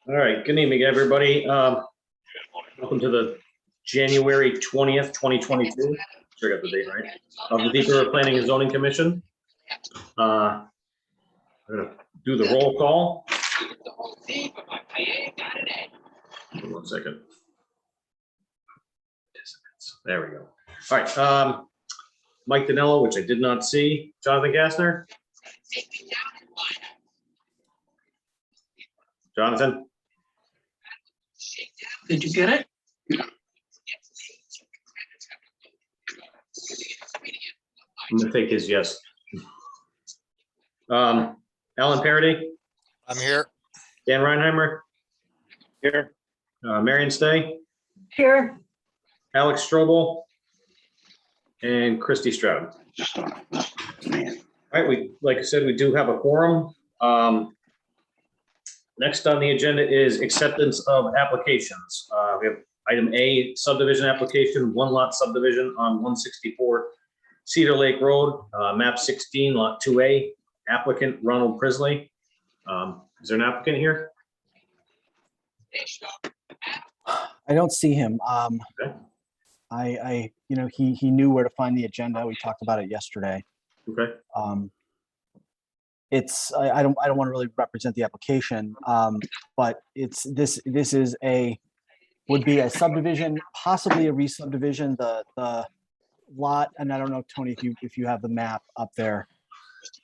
All right, good evening, everybody. Welcome to the January 20th, 2022. Sure got the date right. Of the Deep River Planning and Zoning Commission. I'm gonna do the roll call. 1 second. There we go. All right, Mike Danello, which I did not see. Jonathan Gassner. Jonathan. Did you get it? I'm gonna take his yes. Alan Parody. I'm here. Dan Reinheimer. Here. Marion Stay. Here. Alex Strobel. And Christy Stroud. Man. All right, like I said, we do have a quorum. Next on the agenda is acceptance of applications. We have item A, subdivision application, one lot subdivision on 164 Cedar Lake Road, map 16, lot 2A, applicant Ronald Prisley. Is there an applicant here? I don't see him. Okay. He knew where to find the agenda. We talked about it yesterday. Okay. I don't want to really represent the application, but this would be a subdivision, possibly a re-subdivision. The lot, and I don't know, Tony, if you have the map up there.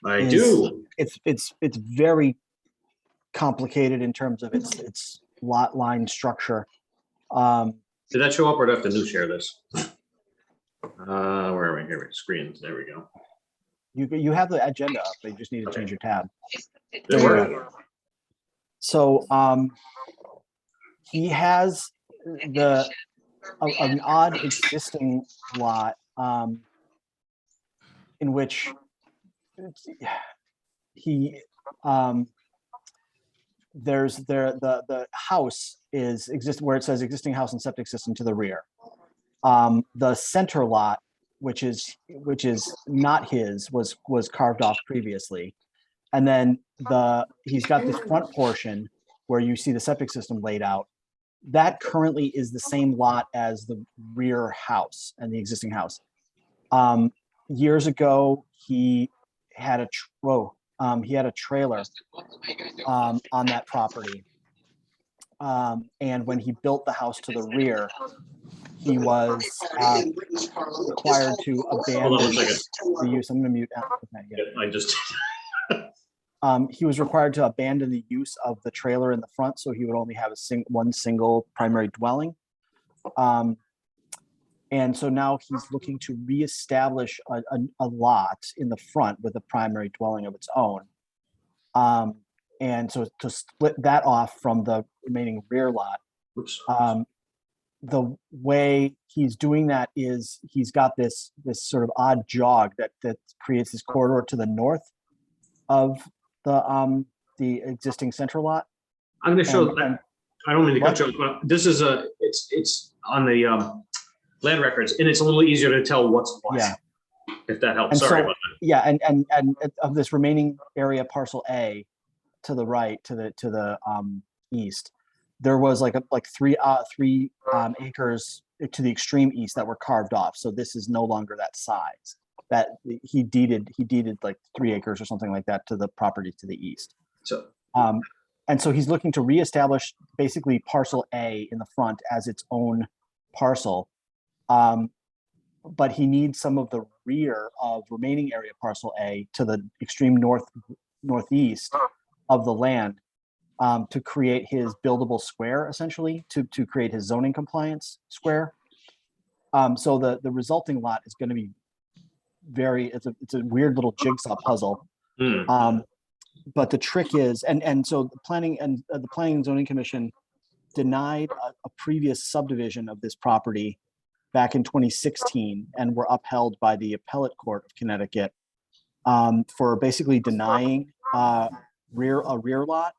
I do. It's very complicated in terms of its lot line structure. Did that show up or do I have to new share this? Where are we? Here, screens. There we go. You have the agenda up, but you just need to change your tab. There There we you go. So he has an odd existing lot in which he there's the house is where it says existing house and septic system to the rear. The center lot, which is not his, was carved off previously, and then he's got this front portion where you see the septic system laid out. That currently is the same lot as the rear house and the existing house. Years ago, he had a trailer on that property, and when he built the house to the rear, he was required to Hold on 1 abandon second. the use. I'm going to mute. Okay, yeah. I just. He was required to abandon the use of the trailer in the front, so he would only have one single primary dwelling. And so now he's looking to reestablish a lot in the front with a primary dwelling of its own. And so to split that off from the remaining rear lot, Oops. the way he's doing that is he's got this sort of odd jog that creates this corridor to the north of the existing center lot. I'm going to show And- that. I don't mean to cut you off, but this is it's on the land records, and it's a little easier to tell what's what. Yeah. If that helps. And Sorry so- about Yeah, and of this remaining area, parcel A, to the right, to the east, there was like three acres to the extreme east that were carved off. So this is no longer that size. That he deeded like 3 acres or something like that to the property to the east. that. And so he's looking to reestablish basically parcel A in the front as its own parcel. But he needs some of the rear of remaining area parcel A to the extreme northeast of the land to create his buildable square, essentially, to create his zoning compliance square. So the resulting lot is going to be it's a weird little jigsaw puzzle. But the trick is, and so the Planning and Zoning Commission denied a previous subdivision of this property back in 2016 and were upheld by the Appellate Court of Connecticut for basically denying a rear lot.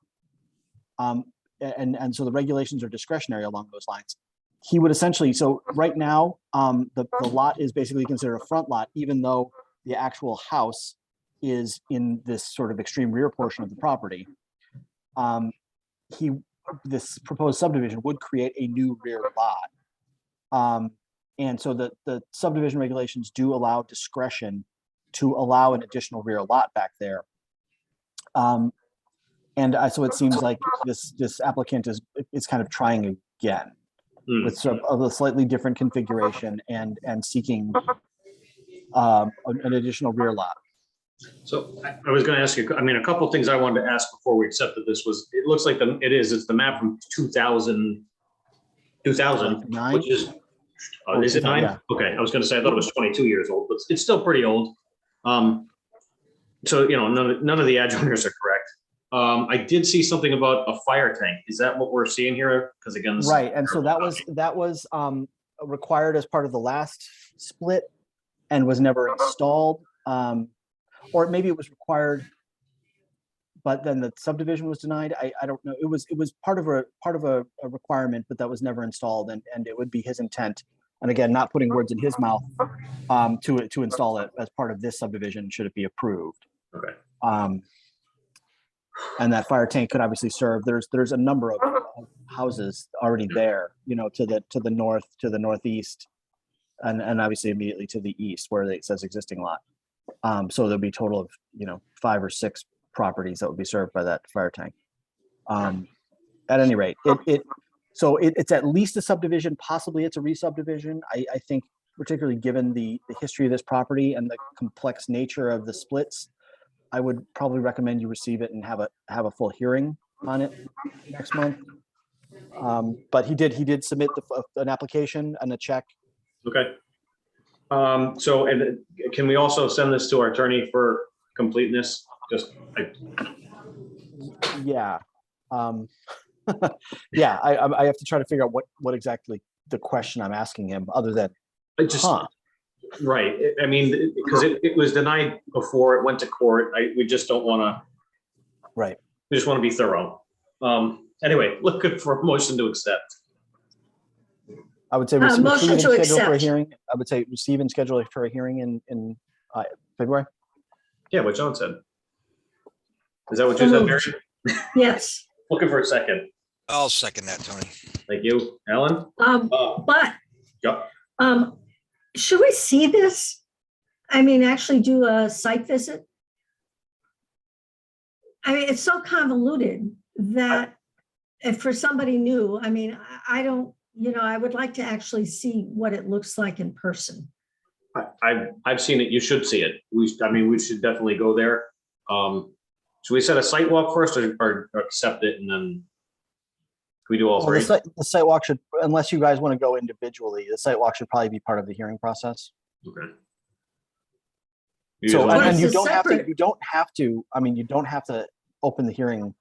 And so the regulations are discretionary along those lines. He would essentially, so right now, the lot is basically considered a front lot, even though the actual house is in this sort of extreme rear portion of the property. He this proposed subdivision would create a new rear lot. And so the subdivision regulations do allow discretion to allow an additional rear lot back there. So it seems like this applicant is kind of trying again Hmm. with some of a slightly different configuration and seeking an additional rear lot. So I was gonna ask you, I mean, a couple things I wanted to ask before we accepted this was, it looks like it's the map from 2000, Nine? which is, is it 9? Yeah. Okay, I was gonna say, I thought it was 22 years old, but it's still pretty old. So, none of the adjourners are correct. I did see something about a fire tank. Is that what we're seeing here? Because again, this is- Right, and so that was required as part of the last split and was never installed. Or maybe it was required, but then the subdivision was denied. I don't know. It was part of a requirement, but that was never installed, and it would be his intent. And again, not putting words in his mouth, to install it as part of this subdivision, should it be approved. Okay. And that fire tank could obviously serve, there's a number of houses already there, to the north, to the northeast, and obviously immediately to the east where it says existing lot. So there'll be a total of, 5 or 6 properties that would be served by that fire tank. At any rate, it's at least a subdivision, possibly it's a re-subdivision. I think particularly given the history of this property and the complex nature of the splits, I would probably recommend you receive it and have a full hearing on it next month. But he did submit an application and a check. Okay. And can we also send this to our attorney for completeness? Yeah. Yeah, I have to try to figure out what exactly the question I'm asking him, other than, Right. I mean, because it was denied before it went to court. We just don't want to. Right. We just want to be thorough. Anyway, looking for a motion to accept. I would say Motion receive and to schedule for a accept. hearing. I would say receive and schedule for a hearing in February. Yeah, what John said. Is that what you said, Mary? Yes, Looking for a second. I'll second that, Tony. Thank you, Alan. but Yep. should we see this? I mean, actually do a site visit? I mean, it's so convoluted that if for somebody new, I mean, I don't, I would like to actually see what it looks like in person. I've seen it. You should see it. We should definitely go there. Should we set a site walk first or accept it and then can we do all Well, three? the site walk should, unless you guys want to go individually, the site walk should probably be part of the hearing process. Okay. So, But and it's you a don't have to, separate- you don't have to open the hearing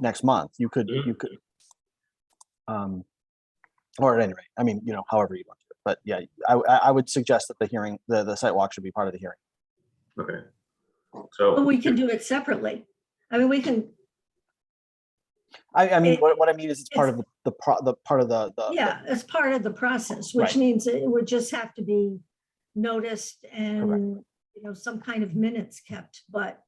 next month. You could, or at any rate, however you want to, but yeah, I would suggest that the site walk should be part of the hearing. Okay. But So, we can do it separately. I mean, we can, I mean, It- what I mean is it's part of the part of the. yeah, it's part of the process, which Right. means it would just have to be noticed and, some kind of minutes kept, but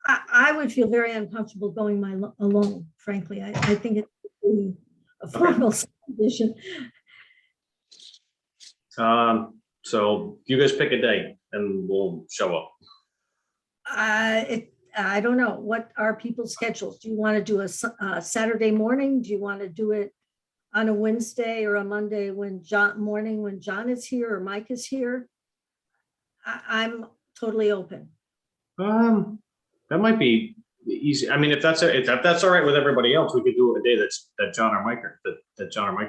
I would feel very uncomfortable going alone, frankly. I think it would be a formal subdivision. so you guys pick a day and we'll show up. I don't know. What are people's schedules? Do you want to do a Saturday morning? Do you want to do it on a Wednesday or a Monday when John is here or Mike is here? I'm totally open. That might be easy. I mean, if that's all right with everybody else, we could do it a day that John or Mike are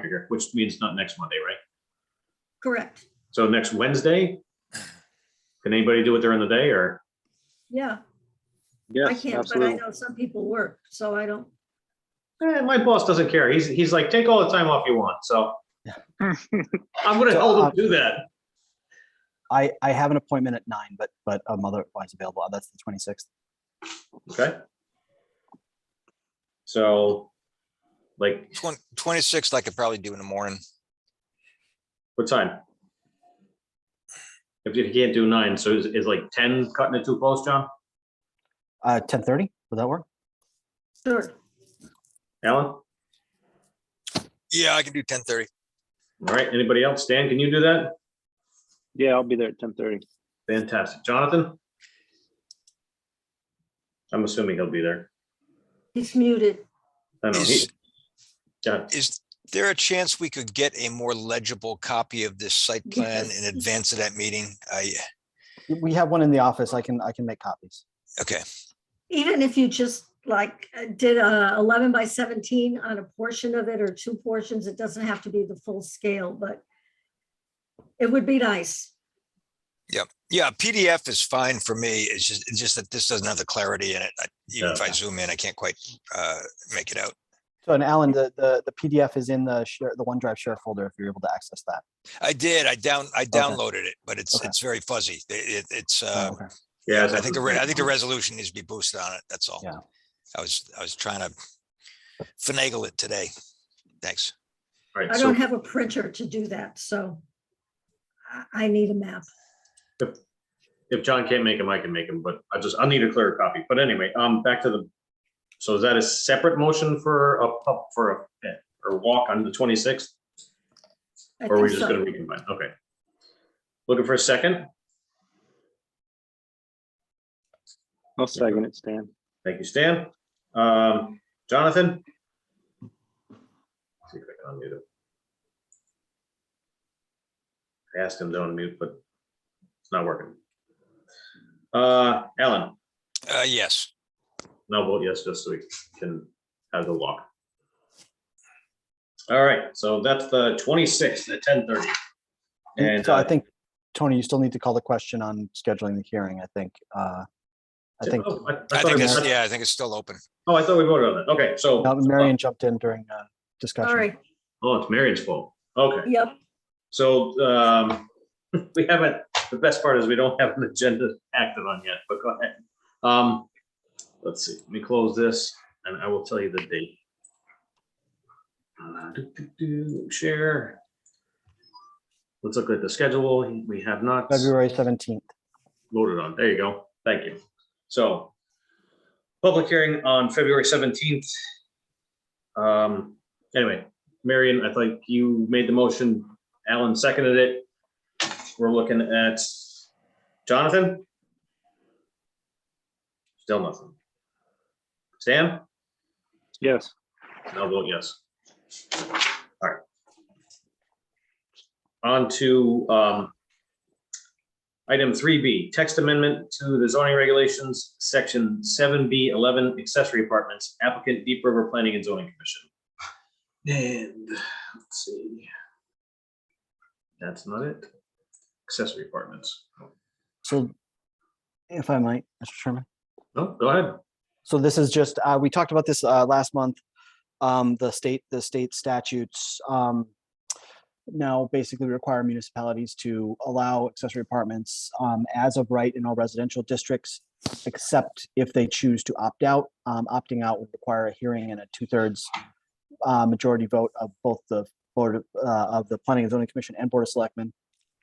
here, which means not next Monday, right? Correct. So next Wednesday? Can anybody do it during the day or? Yeah, I Yes, can't, but I absolutely. know some people work, so I don't. My boss doesn't care. He's like, take all the time off you want. So I'm gonna So, hold him to that. I have an appointment at 9, but I'm otherwise available. That's the 26th. Okay. So, like, 26th, I could probably do in the morning. what time? If you can't do 9, so is like 10 cutting it too close, John? 10:30, would that work? Sure. Alan? Yeah, I can do 10:30. All right, anybody else? Stan, can you do that? Yeah, I'll be there at 10:30. Fantastic. Jonathan? I'm assuming he'll be there. He's muted. I know, he, Is, John, is there a chance we could get a more legible copy of this site plan in Yes. advance of that meeting? We have one in the office. I can make copies. Okay, Even if you just like did a 11 by 17 on a portion of it or two portions, it doesn't have to be the full scale, but it would be nice. yeah, PDF is fine for me. It's just that this doesn't have the clarity in it. Even if I Yeah. zoom in, I can't quite make it out. So, and Alan, the PDF is in the OneDrive share folder if you're able to access that. I did, I downloaded it, but it's Okay. very fuzzy. It's, Oh, okay. yeah. I think the resolution needs to be boosted on it. That's all. Yeah. I was trying to finagle it today. Thanks. All right, I so don't have a printer to do that, so I need a map. if John can't make him, I can make him, but I'll need a clearer copy. But anyway, back to the, so is that a separate motion for a walk on the 26th? I Or are we think just so. gonna recombine? Okay. Looking for a second? I'll second it, Stan. Thank you, Stan. Jonathan? See if I can unmute him. I asked him to unmute, but it's not working. Alan, Yes, no vote yes, just so we can have the walk. All right, so that's the 26th at 10:30. And So I think, Tony, you still need to call the question on scheduling the hearing, I think. I think, oh, I I thought think we- it's, yeah, I think it's still open. Oh, I thought we voted on that. Okay, so. Marion jumped in during discussion. Sorry, Oh, it's Marion's fault. Okay. yep, So we haven't, the best part is we don't have an agenda acted on yet, but go ahead. Let's see, let me close this and I will tell you the date. Share. Let's look at the schedule. We have not February 17th. voted on. There you go. Thank you. So public hearing on February 17th. Anyway, Marion, I think you made the motion. Alan seconded it. We're looking at Jonathan. Still nothing. Stan? Yes. I'll vote yes. All right. On to item 3B, text amendment to the zoning regulations, section 7B11 accessory apartments, applicant Deep River Planning and Zoning Commission. And let's see. That's not it. Accessory apartments. So if I might, Mr. Chairman. No, go ahead. So this is just, we talked about this last month. The state statutes now basically require municipalities to allow accessory apartments as of right in all residential districts, except if they choose to opt out. Opting out would require a hearing and a 2/3 majority vote of both the board of the Planning and Zoning Commission and Board of Selectmen.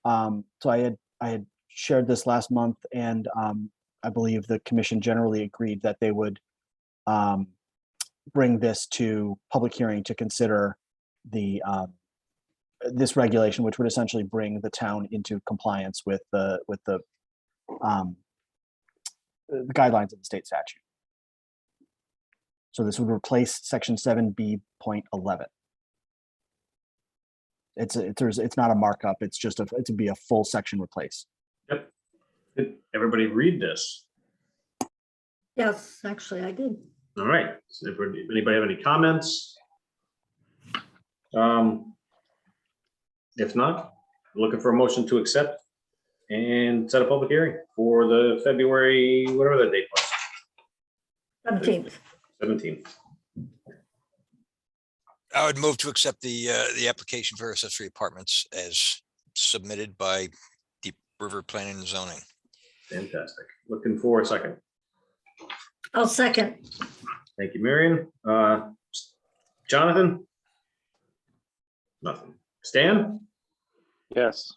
So I had shared this last month, and I believe the commission generally agreed that they would bring this to public hearing to consider the this regulation, which would essentially bring the town into compliance with the guidelines of the state statute. So this would replace section 7B.11. It's not a markup. It's just it would be a full section replace. Yep. Did everybody read this? yes, actually, I did. All right. So if anybody have any comments? If not, looking for a motion to accept and set a public hearing for the February, whatever the date was, 17th. 17th. I would move to accept the application for accessory apartments as submitted by Deep River Planning and Zoning. Fantastic. Looking for a second. I'll second. Thank you, Marion. Jonathan? Nothing. Stan? Yes.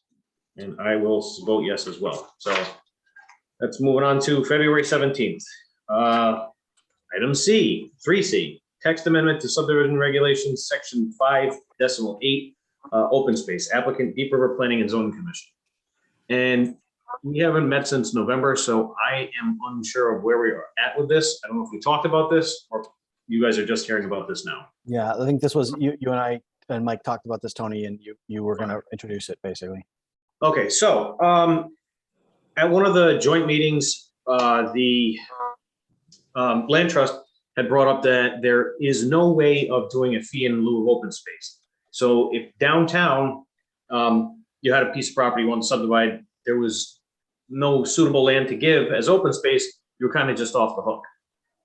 And I will vote yes as well. So let's move on to February 17th. Item C, 3C, text amendment to subdivision regulations, section 5.8, open space, applicant Deep River Planning and Zoning Commission. And we haven't met since November, so I am unsure of where we are at with this. I don't know if we talked about this or you guys are just hearing about this now. Yeah, I think this was, you and I and Mike talked about this, Tony, and you were gonna introduce it, basically. Okay, so at one of the joint meetings, the Land Trust had brought up that there is no way of doing a fee in lieu of open space. So if downtown, you had a piece of property you wanted to subdivide, there was no suitable land to give as open space, you were kind of just off the hook.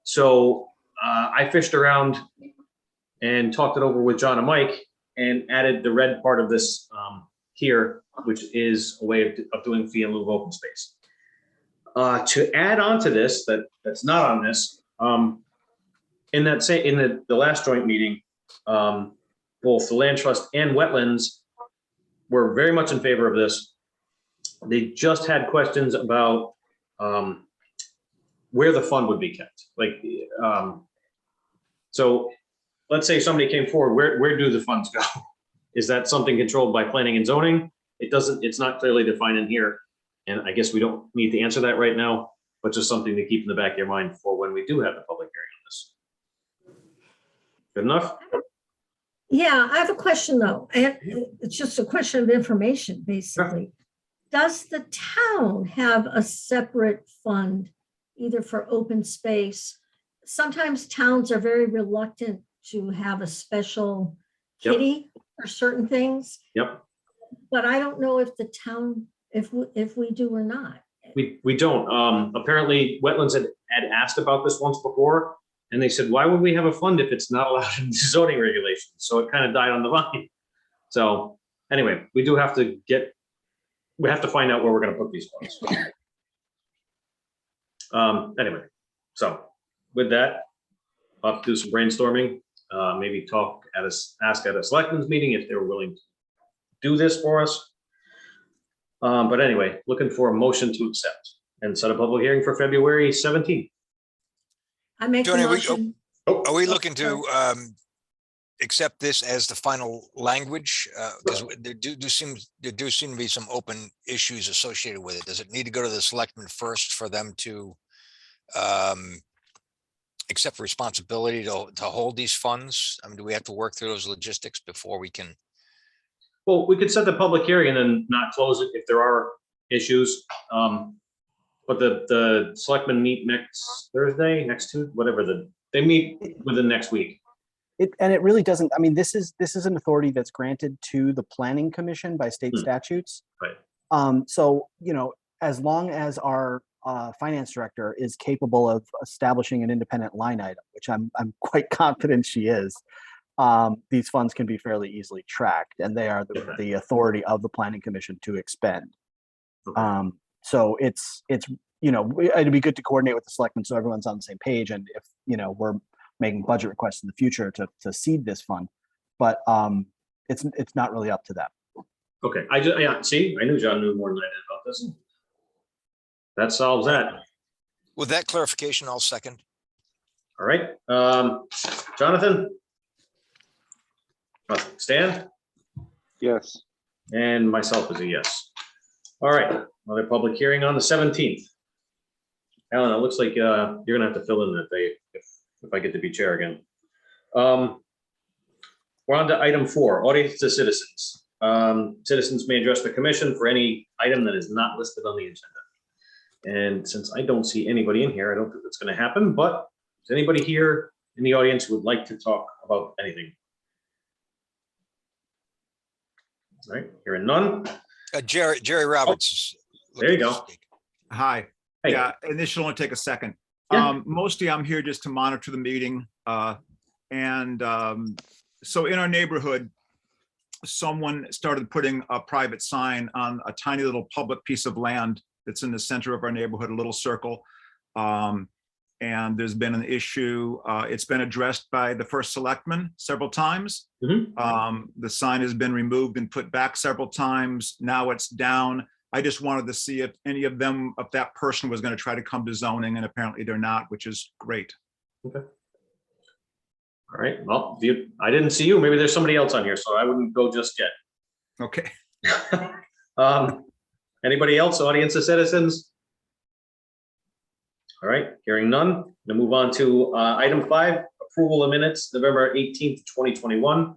So I fished around and talked it over with John and Mike and added the red part of this here, which is a way of doing fee in lieu of open space. To add on to this, that's not on this, in the last joint meeting, both the Land Trust and Wetlands were very much in favor of this. They just had questions about where the fund would be kept. Like, so let's say somebody came forward, where do the funds go? Is that something controlled by planning and zoning? It's not clearly defined in here. And I guess we don't need to answer that right now, but just something to keep in the back of your mind for when we do have the public hearing on this. Good enough? Yeah, I have a question though, and it's just a question of information, basically. Does the town have a separate fund, either for open space? Sometimes towns are very reluctant to have a special Yep. kitty for certain things, Yep. but I don't know if the town, if we do or not. We don't. Apparently Wetlands had asked about this once before, and they said, why would we have a fund if it's not allowed in zoning regulations? So it kind of died on the vine. So anyway, we have to find out where we're gonna put these funds. Anyway, so with that, I'll have to do some brainstorming, maybe ask at a selectmen's meeting if they're willing to do this for us. But anyway, looking for a motion to accept and set a public hearing for February 17th. I make a Tony, motion. Are we looking to accept this as the final language? Because there do seem to be some open issues associated with it. Does it need to go to the selectmen first for them to accept responsibility to hold these funds? I mean, do we have to work through those logistics before we can? Well, we could set the public hearing and then not close it if there are issues. But the selectmen meet next Thursday, next Tuesday, whatever they meet within next week. And it really doesn't, I mean, this is an authority that's granted to the planning commission by state statutes. Right. So, as long as our finance director is capable of establishing an independent line item, which I'm quite confident she is, these funds can be fairly easily tracked, and they are the authority of the planning commission to expend. Okay. So it's it'd be good to coordinate with the selectmen so everyone's on the same page, and if we're making budget requests in the future to seed this fund, but it's not really up to them. Okay, I knew John knew more than I did about this. That solves that. With that clarification, I'll second. All right, Jonathan? Stan? Yes. And myself is a yes. All right, another public hearing on the 17th. Alan, it looks like you're gonna have to fill in that day if I get to be chair again. We're on to item 4, audience to citizens. Citizens may address the commission for any item that is not listed on the agenda. And since I don't see anybody in here, I don't think that's gonna happen, but is anybody here in the audience who would like to talk about anything? All right, hearing none. Jerry Roberts. is There you looking to go. speak. Hi. Hey. Yeah, and this should only take a second. Yeah. Mostly I'm here just to monitor the meeting. So in our neighborhood, someone started putting a private sign on a tiny little public piece of land that's in the center of our neighborhood, a little circle. And there's been an issue. It's been addressed by the first selectman several times. Mhm. The sign has been removed and put back several times. Now it's down. I just wanted to see if any of them, if that person was going to try to come to zoning, and apparently they're not, which is great. All All right, well, I didn't see you. Maybe there's somebody else on here, so I wouldn't go just yet. Okay. Anybody else, audience of citizens? All right, hearing none, we'll move on to item 5, approval of minutes, November 18th, 2021,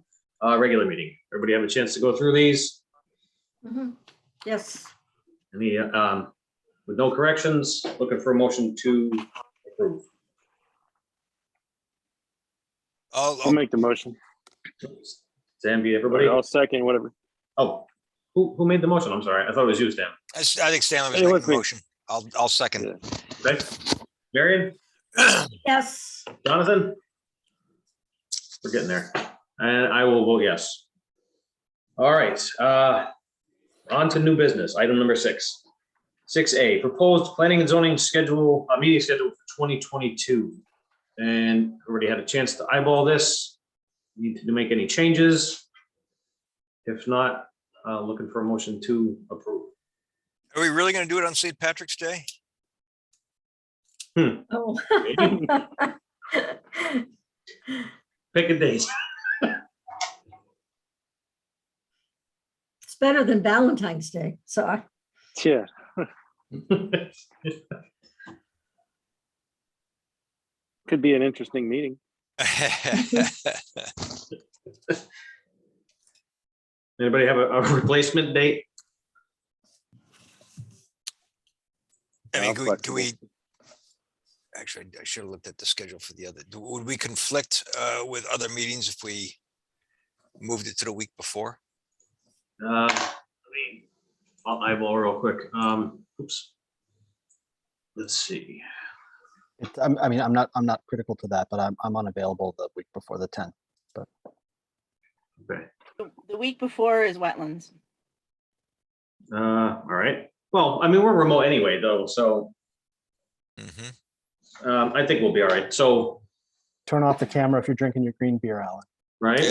regular meeting. Everybody have a chance to go through these? Mhm. Yes, Any, with no corrections, looking for a motion to approve. I'll make the motion. Zambi, everybody? I'll second, whatever. Oh, who made the motion? I'm sorry. I thought it was you, Stan. I think Stanley was It making was the me. motion. I'll second. Yeah. Okay. Marion? yes, Jonathan? We're getting there. And I will vote yes. All right, on to new business, item number 6. 6A, proposed planning and zoning schedule, meeting schedule for 2022. And already had a chance to eyeball this. Need to make any changes? If not, looking for a motion to approve. Are we really gonna do it on St. Patrick's Day? oh. Pick a date. It's better than Valentine's Day, so Yeah, could be an interesting meeting. Anybody have a replacement date? I mean, I'm can flexible. we, actually, I should have looked at the schedule for the other, would we conflict with other meetings if we moved it to the week before? I mean, I'll eyeball real quick. Oops. Let's see. I mean, I'm not critical to that, but I'm unavailable the week before the 10th. Okay. The week before is wetlands. All right. Well, I mean, we're remote anyway, though, so Mhm. I think we'll be all right. So, Turn off the camera if you're drinking your green beer, Alan. right?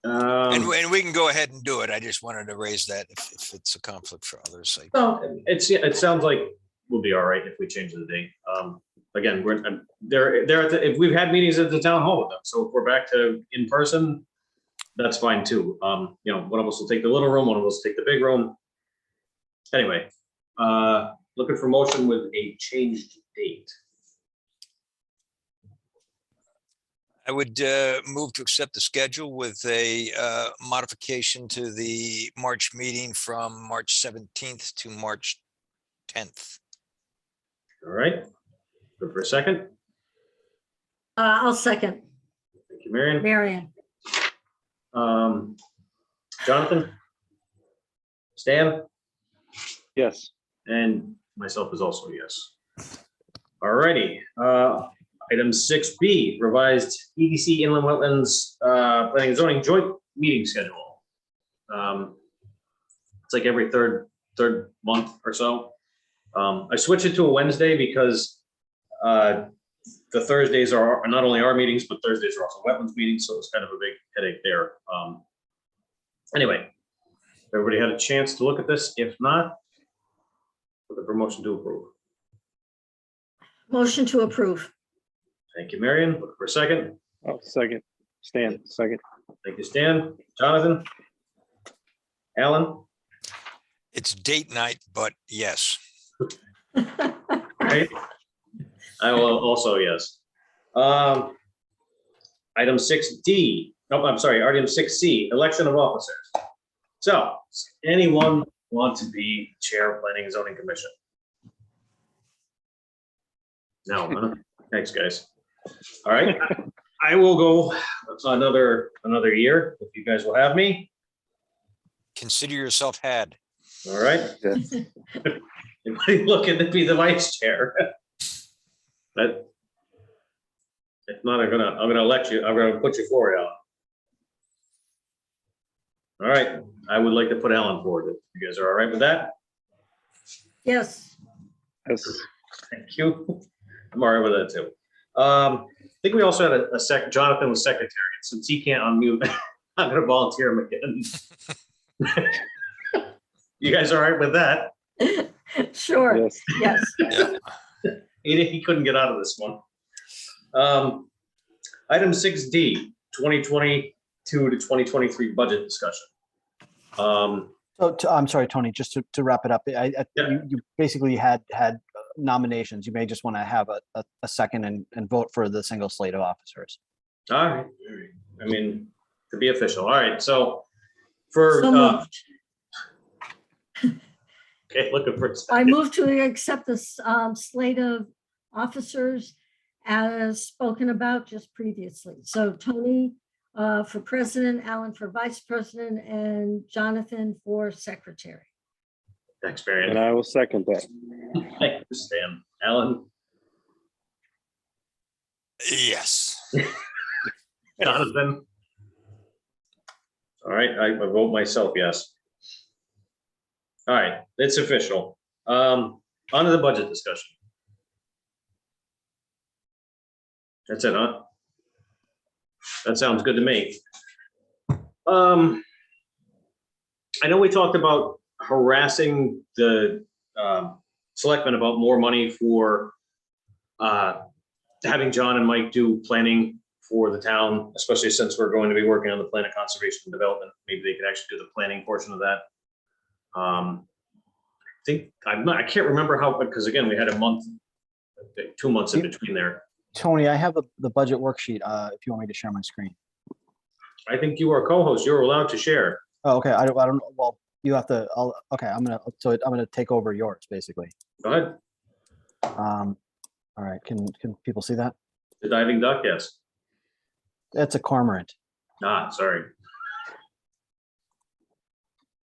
And we can go ahead and do it. I just wanted to raise that if it's a conflict for others' sake. Well, it sounds like we'll be all right if we change the date. Again, if we've had meetings at the town hall with them, so if we're back to in person, that's fine too. You know, one of us will take the little room, one of us will take the big room. Anyway, looking for motion with a changed date. I would move to accept the schedule with a modification to the March meeting from March 17th to March 10th. All right. Good for a second. I'll second. Thank you, Marion. Marion, Jonathan? Stan? Yes, And myself is also yes. All righty. Item 6B, revised EDC Inland Wetlands Planning and Zoning Joint Meeting Schedule. It's like every third month or so. I switched it to a Wednesday because the Thursdays are not only our meetings, but Thursdays are also wetlands meetings, so it's kind of a big headache there. Anyway, everybody had a chance to look at this. If not, looking for motion to approve. motion to approve. Thank you, Marion. Looking for a second. I'll second. Stan, second. Thank you, Stan. Jonathan? Alan? It's date night, but yes. Right? I will also, yes. Item 6D, no, I'm sorry, item 6C, election of officers. So, does anyone want to be chair of Planning and Zoning Commission? No, huh? Thanks, guys. All right, I will go another year if you guys will have me. Consider yourself had. All right. Yes. Anybody looking to be the vice chair? But if not, I'm gonna put you forward, Alan. All right, I would like to put Alan forward. If you guys are all right with that? Yes, Yes. Thank you. I'm all right with that too. I think we also had a Jonathan was secretary. Since he can't unmute, I'm gonna volunteer him again. You guys all right with that? sure, Yes. yes. Yeah. He couldn't get out of this one. Item 6D, 2022 to 2023 budget discussion. So I'm sorry, Tony, just to wrap it up, Yeah. you basically had nominations. You may just want to have a second and vote for the single slate of officers. All right. I mean, to be official. All right. So for, So moved. okay, looking for. a I second. move to accept this slate of officers as spoken about just previously. So Tony for president, Alan for vice president, and Jonathan for secretary. Thanks, Marion. And I will second that. Thank you, Stan. Alan, Yes. Jonathan. All right, I vote myself, yes. All right, it's official. On to the budget discussion. That's it, huh? That sounds good to me. I know we talked about harassing the selectmen about more money for having John and Mike do planning for the town, especially since we're going to be working on the plan of conservation and development. Maybe they could actually do the planning portion of that. I can't remember how, because again, we had a month, 2 months in between there. Tony, I have the budget worksheet, if you want me to share my screen. I think you are co-host. You're allowed to share. Oh, okay, I don't, well, you have to, okay, I'm gonna take over yours, basically. Go ahead. All right, can people see that? The diving duck, yes. That's a cormorant. Sorry.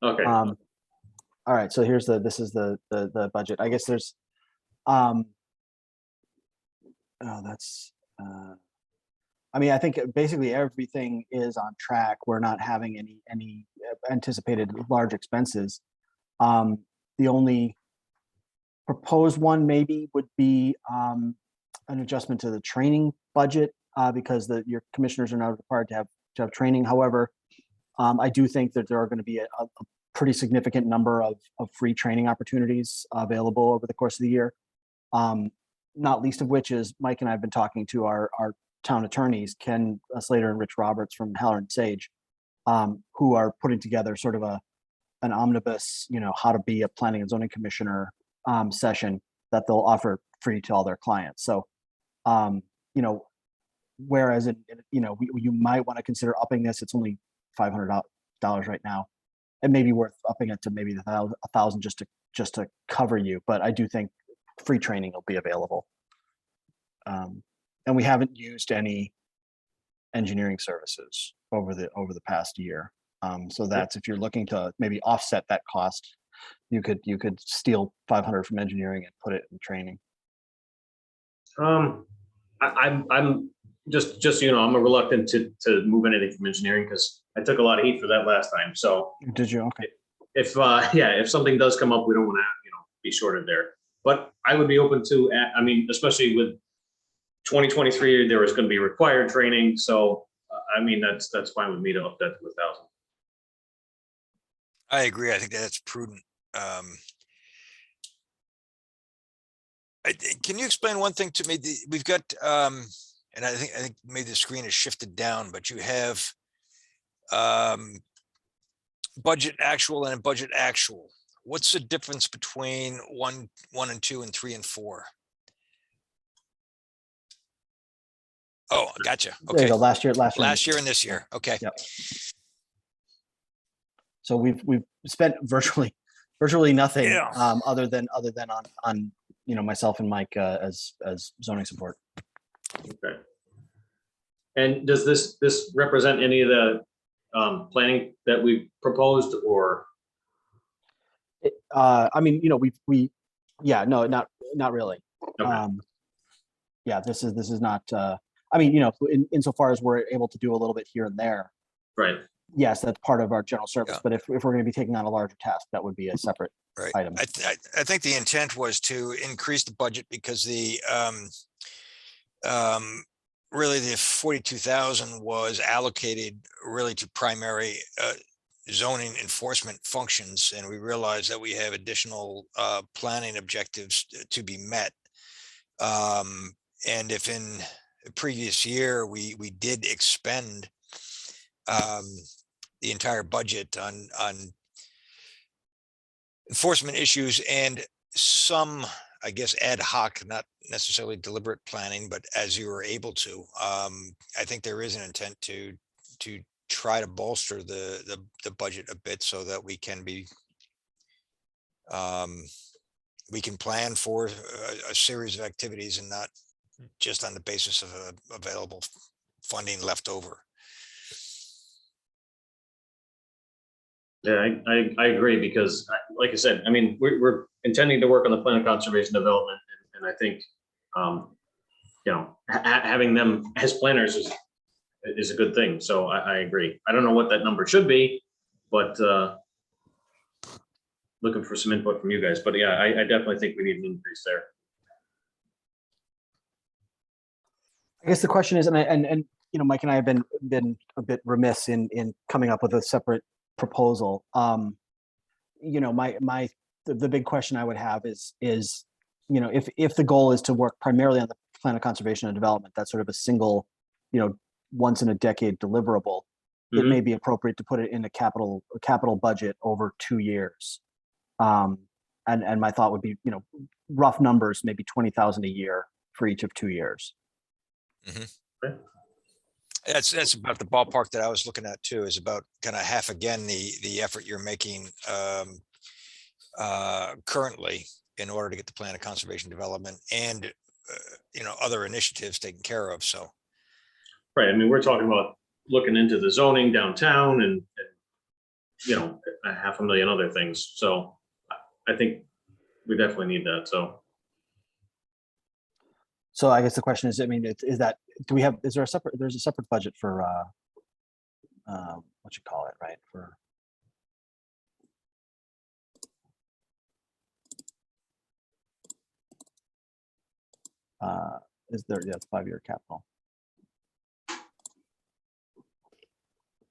Okay. All right, so this is the budget. I guess there's, I mean, I think basically everything is on track. We're not having any anticipated large expenses. The only proposed one maybe would be an adjustment to the training budget because your commissioners are now required to have training. However, I do think that there are going to be a pretty significant number of free training opportunities available over the course of the year. Not least of which is Mike and I have been talking to our town attorneys, Ken Slater and Rich Roberts from Heller and Sage, who are putting together sort of an omnibus, how to be a planning and zoning commissioner session that they'll offer free to all their clients. So, whereas you might want to consider upping this, it's only $500 right now. It may be worth upping it to maybe $1,000 just to cover you, but I do think free training will be available. And we haven't used any engineering services over the past year. So that's, if you're looking to maybe offset that cost, you could steal 500 from engineering and put it in training. I'm just so you know, I'm reluctant to move anything from engineering because I took a lot of heat for that last time. So Did you? Okay. if something does come up, we don't want to be shorted there. But I would be open to, I mean, especially with 2023, there was going to be required training. So I mean, that's fine with me to up that to 1,000. I agree. I think that's prudent. Can you explain one thing to me? We've got, and I think maybe the screen is shifted down, but you have budget actual and budget actual. What's the difference between one and 2 and 3 and 4? Oh, gotcha. There you Okay. go. Last year. Last year and this year. Okay. Yep. So we've spent virtually nothing Yeah. other than on myself and Mike as zoning support. Okay. And does this represent any of the planning that we proposed, or? I mean, no, not really. Okay. Yeah, this is not. I mean, insofar as we're able to do a little bit here and there. Right. Yes, that's part of our general service. Yeah. But if we're going to be taking on a larger task, that would be a separate Right. item. I think the intent was to increase the budget because the really the 42,000 was allocated really to primary zoning enforcement functions, and we realized that we have additional planning objectives to be met. And if in previous year, we did expend the entire budget on enforcement issues and some, I guess, ad hoc, not necessarily deliberate planning, but as you were able to. I think there is an intent to try to bolster the budget a bit so that we can plan for a series of activities and not just on the basis of available funding left over. Yeah, I agree because like I said, I mean, we're intending to work on the plan of conservation development and I think, you know, having them as planners is a good thing. So I agree. I don't know what that number should be, but looking for some input from you guys. But yeah, I definitely think we need an increase there. I guess the question is, and you know, Mike and I have been a bit remiss in coming up with a separate proposal. You know, the big question I would have is, you know, if the goal is to work primarily on the plan of conservation and development, that's sort of a single, you know, once in a decade deliverable, it may be appropriate to put it in a capital budget over 2 years. And my thought would be, you know, rough numbers, maybe 20,000 a year for each of 2 years. That's about the ballpark that I was looking at too, is about kind of half again the effort you're making currently in order to get the plan of conservation development and you know, other initiatives taken care of. So Right. I mean, we're talking about looking into the zoning downtown and you know, 500,000 other things. So I think we definitely need that. So I guess the question is, I mean, is there a separate budget for, what you call it, right? For, is there, yeah, it's 5-year capital.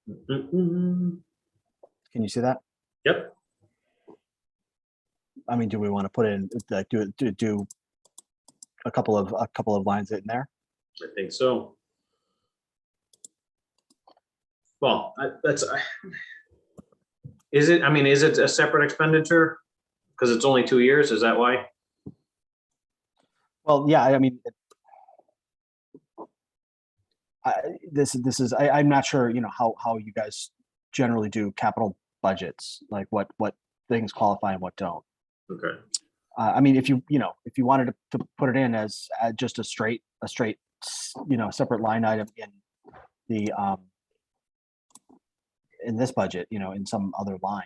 Mm-mm. Can you see that? Yep. I mean, do we want to put in, like, do a couple of lines in there? I think so. Well, is it, I mean, is it a separate expenditure? Because it's only 2 years, is that why? Well, yeah, I mean, I'm not sure, you know, how you guys generally do capital budgets, like what things qualify and what don't. Okay. I mean, if you wanted to put it in as just a straight, you know, separate line item in the, in this budget, you know, in some other line,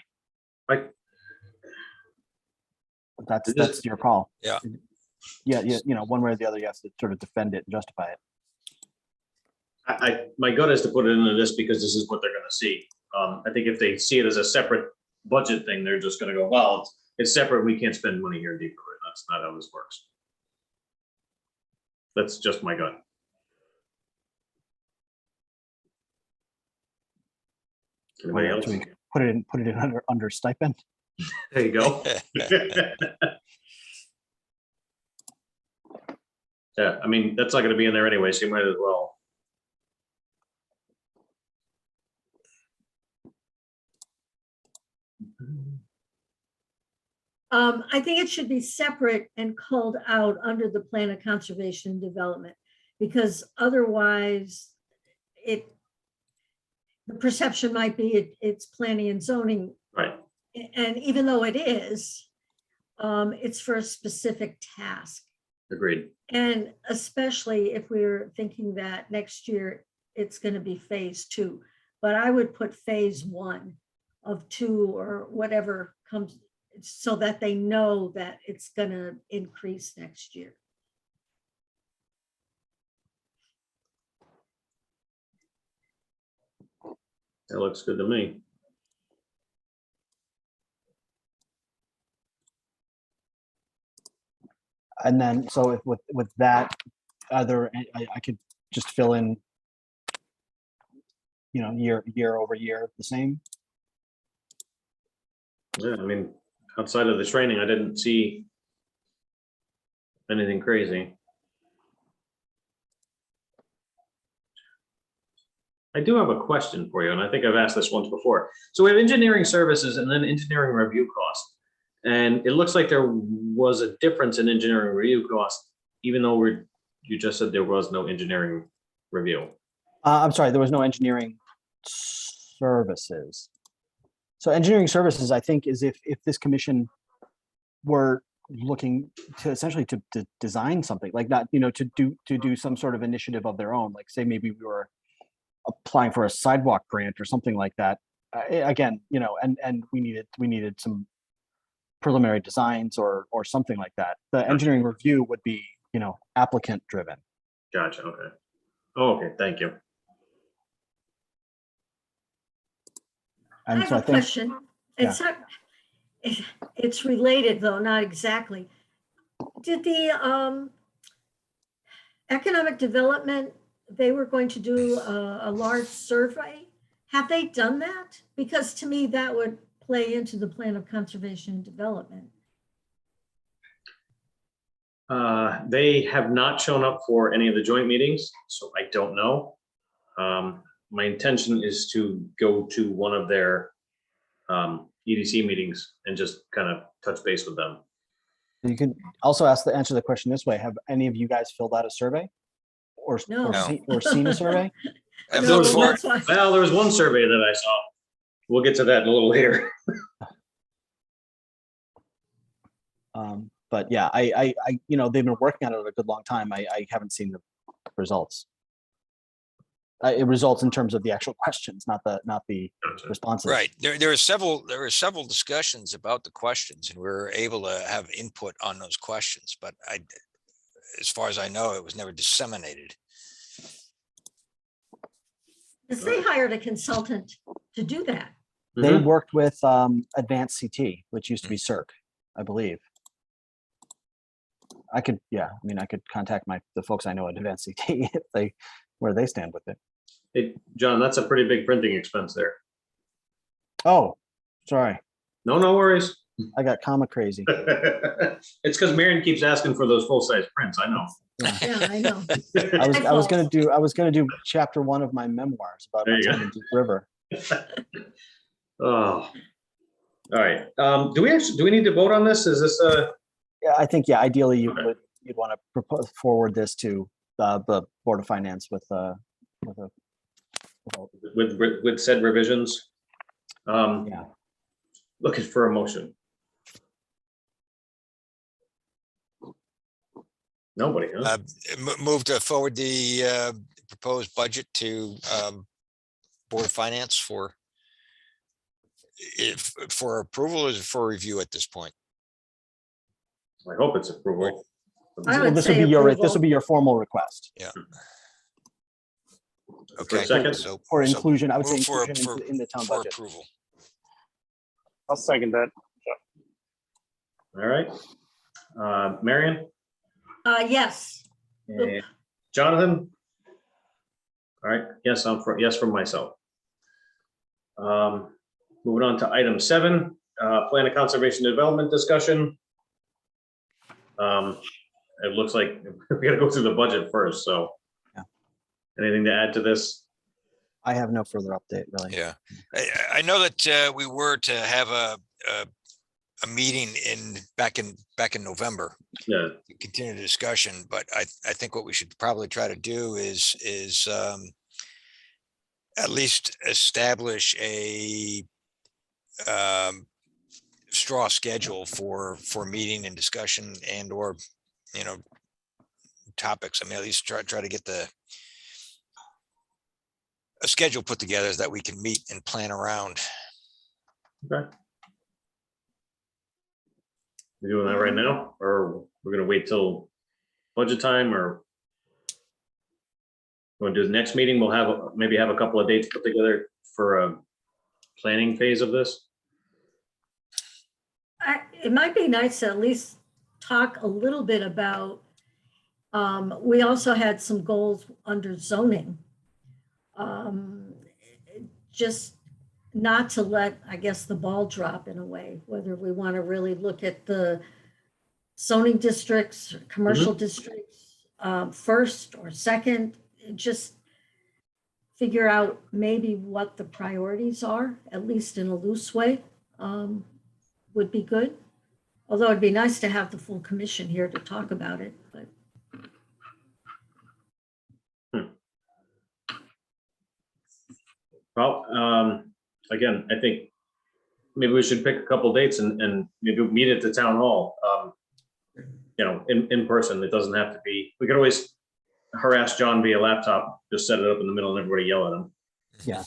Like, that's your call. Yeah. Yeah, you know, one way or the other, you have to sort of defend it and justify it. my gut is to put it into this because this is what they're gonna see. I think if they see it as a separate budget thing, they're just gonna go, well, it's separate, we can't spend money here in Deep River. That's not how this works. That's just my gut. Anybody Well, else? so we could put it in under stipend. There you go. Yeah, I mean, that's not gonna be in there anyway, so you might as well. I think it should be separate and called out under the plan of conservation and development, because otherwise the perception might be it's planning and zoning. Right. And even though it is, it's for a specific task. Agreed. And especially if we're thinking that next year it's going to be phase 2, but I would put phase 1 of 2 or whatever comes, so that they know that it's going to increase next year. That looks good to me. And then, so if with that, I could just fill in, you know, year over year, the same. Yeah, I mean, outside of the training, I didn't see anything crazy. I do have a question for you, and I think I've asked this once before. So we have engineering services and then engineering review costs. And it looks like there was a difference in engineering review cost, even though you just said there was no engineering review. I'm sorry, there was no engineering services. So engineering services, I think, is if this commission were looking to essentially to design something, like not, to do some sort of initiative of their own, like say maybe we were applying for a sidewalk grant or something like that. Again, and we needed some preliminary designs or something like that. The engineering review would be, applicant driven. Gotcha, okay. Oh, okay, thank you. I And have so I a think, question. It's not, it's related though, not exactly. Did the economic development, they were going to do a large survey? Have they done that? Because to me, that would play into the plan of conservation and development. They have not shown up for any of the joint meetings, so I don't know. My intention is to go to one of their EDC meetings and just kind of touch base with them. you can also answer the question this way. Have any of you guys filled out a survey? Or No. seen a survey? I've No, looked for that's why- Well, there was one survey that I saw. We'll get to that a little later. But yeah, I they've been working on it a good long time. I haven't seen the results. It results in terms of the actual questions, not the Gotcha. responses. Right. There were several discussions about the questions, and we were able to have input on those questions, but as far as I know, it was never disseminated. Because they hired a consultant to do that. They Mhm. worked with Advanced CT, which used to be CERC, I believe. I could contact the folks I know at Advanced CT if where they stand with it. Hey, John, that's a pretty big printing expense there. Oh, sorry, No worries. I got comma crazy. It's because Marion keeps asking for those full-size prints, I know. Yeah, I know. I was gonna do chapter 1 of my memoirs about There my you go. time in Deep River. Oh. All right, do we need to vote on this? Is this Yeah, I think, ideally Okay. you'd want to forward this to the Board of Finance with a with said revisions? Yeah. Looking for a motion. Nobody, huh? Move to forward the proposed budget to Board of Finance for approval or for review at this point. I hope it's approval. I Well, would this will say be your approval. formal request For a second? So for so inclusion. I would say move for- inclusion for- in the town for budget. approval. I'll second that. All right. Marion? Yes, And Jonathan? All right, yes, yes from myself. Moving on to item 7, plan of conservation development discussion. It looks like we gotta go through the budget first, so. Yeah. Anything to add to this? I have no further update, really. Yeah, I know that we were to have a meeting back in November Yeah, to continue the discussion, but I think what we should probably try to do is at least establish a straw schedule for meeting and discussion and or topics. I mean, at least try to get a schedule put together that we can meet and plan around. okay. We doing that right now, or we're gonna wait till budget time, or? Want to do the next meeting? We'll maybe have a couple of dates put together for a planning phase of this. it might be nice to at least talk a little bit about, we also had some goals under zoning. Just not to let, I guess, the ball drop in a way, whether we want to really look at the zoning districts, commercial districts, first or second, just figure out maybe what the priorities are, at least in a loose way, would be good. Although it'd be nice to have the full commission here to talk about it, but Well, again, I think maybe we should pick a couple dates and maybe meet at the town hall. You know, in person. It doesn't have to be, we could always harass John via laptop, just set it up in the middle and everybody yell at him. Yeah,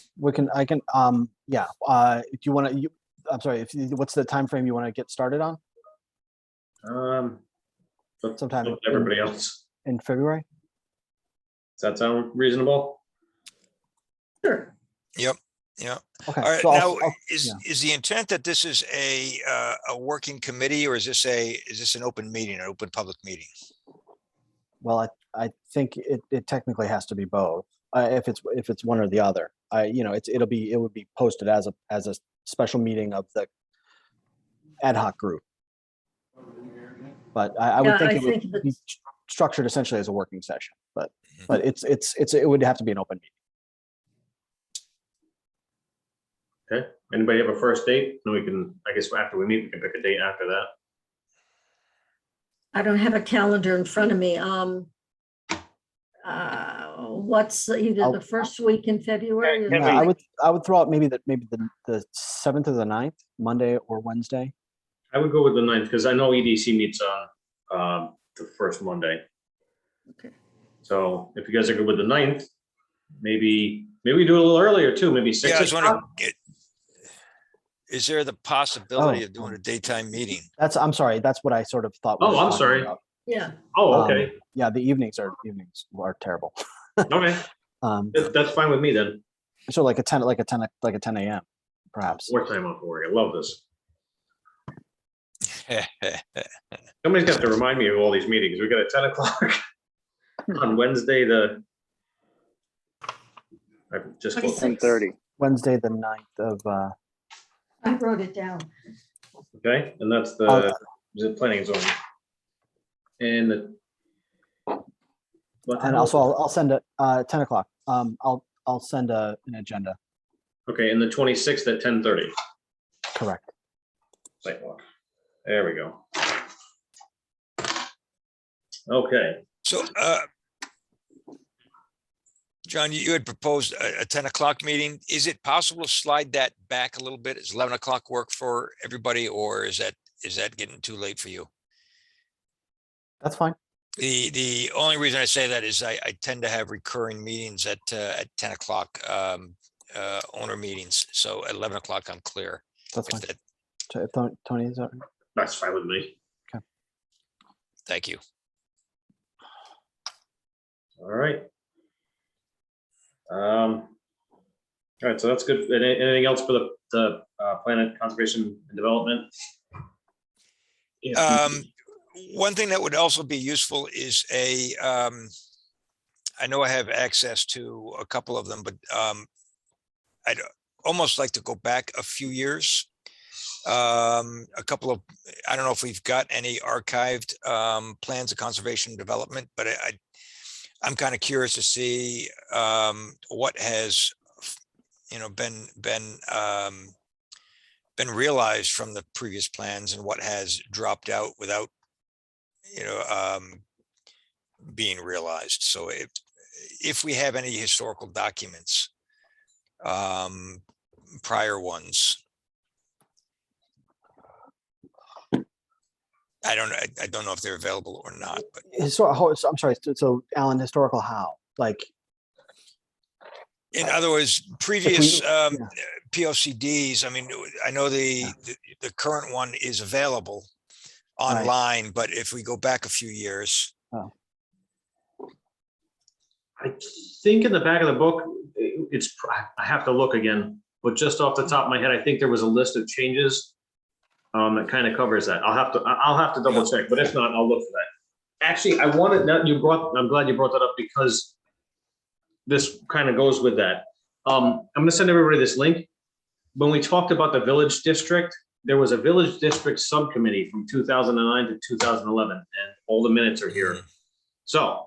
yeah, if you want to, I'm sorry, what's the time frame you want to get started on? But Sometime look at everybody else. in February? Does that sound reasonable? sure. Yep, yeah. Okay. All right, so now, I'll- is, yeah. is the intent that this is a working committee, or is this an open meeting, an open public meeting? Well, I think it technically has to be both, if it's one or the other. You know, it would be posted as a special meeting of the ad hoc group. But I would Yeah, think I it would think be structured essentially as a working session, but it would have to be an open meeting. Okay, anybody have a first date? And we can, I guess after we meet, we can pick a date after that. I don't have a calendar in front of me. What's either the first week in February? or Can the Yeah, we- I would throw out maybe the 7th or the 9th, Monday or Wednesday. I would go with the 9th because I know EDC meets on the first Monday. Okay. So if you guys are good with the 9th, maybe we do it a little earlier too, maybe 6 Yeah, I was wondering, o'clock. is there the possibility Oh, of doing a daytime meeting? I'm sorry, that's what I sort of thought. we Oh, were I'm talking sorry. about. Yeah, Oh, okay, Yeah, the evenings are terrible. okay, that's fine with me then. So like a 10 a.m. perhaps. More time off work, I love this. Somebody's got to remind me of all these meetings. We got a 10 o'clock on Wednesday, I just. 26. 10:30. Wednesday, the 9th of, I wrote it down. Okay, and that's Oh. is it planning and zoning? And and also I'll send it, 10 o'clock. I'll send an agenda, Okay, and the 26th at 10:30, correct. sidewalk. There we go. Okay, So, John, you had proposed a 10 o'clock meeting. Is it possible to slide that back a little bit? Is 11 o'clock work for everybody, or is that getting too late for you? That's fine. The only reason I say that is I tend to have recurring meetings at 10 o'clock, owner meetings. So at 11 o'clock, I'm clear. That's If fine. that- Tony, is that? that's fine with me. Thank you. All right. All right, so that's good. Anything else for the planet conservation and development? One thing that would also be useful is I know I have access to a couple of them, but I'd almost like to go back a few years. A couple of, I don't know if we've got any archived plans of conservation and development, but I'm kind of curious to see what has, been realized from the previous plans and what has dropped out without, being realized. So if we have any historical documents, prior ones, I don't know if they're available or not, but I'm sorry, so Alan, historical how? Like, in other words, previous yeah. POCDs, I mean, I know the current one is available Right. online, but if we go back a few years, I think in the back of the book, I have to look again, but just off the top of my head, I think there was a list of changes that kind of covers that. I'll have to double check, but if not, I'll look for that. Actually, I'm glad you brought that up because this kind of goes with that. I'm gonna send everybody this link. When we talked about the village district, there was a village district subcommittee from 2009 to 2011, and all the minutes are here. So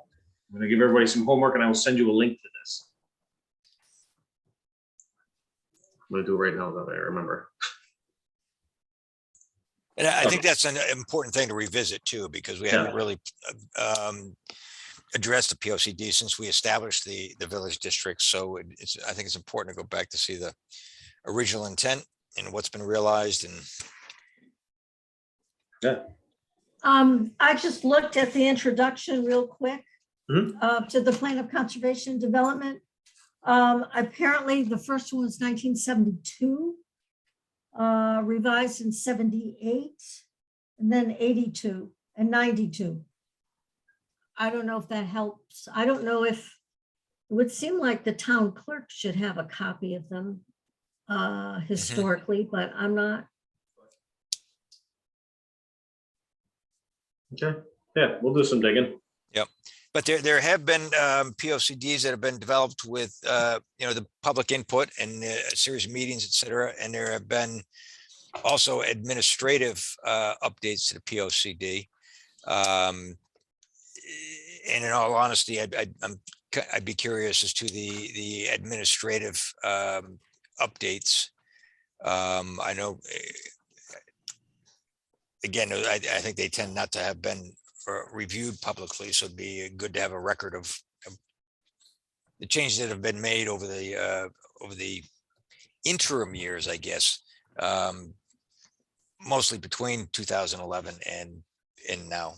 I'm gonna give everybody some homework and I will send you a link to this. gonna do it right now that I remember. And I think that's an important thing to revisit too, because we haven't Yeah. really addressed the P O C D since we established the village district. So I think it's important to go back to see the original intent and what's been realized and I just looked at the introduction real quick Mhm. to the Plan of Conservation and Development. Apparently, the first one was 1972, revised in 78, and then 82 and 92. I don't know if that helps. I don't know if, it would seem like the town clerk should have a copy of them historically, but I'm not. Okay, yeah, we'll do some digging. but there have been POCDs that have been developed with the public input and a series of meetings, et cetera. And there have been also administrative updates to the POCD. And in all honesty, I'd be curious as to the administrative updates. I know, again, I think they tend not to have been reviewed publicly, so it'd be good to have a record of the changes that have been made over the interim years, I guess, mostly between 2011 and now.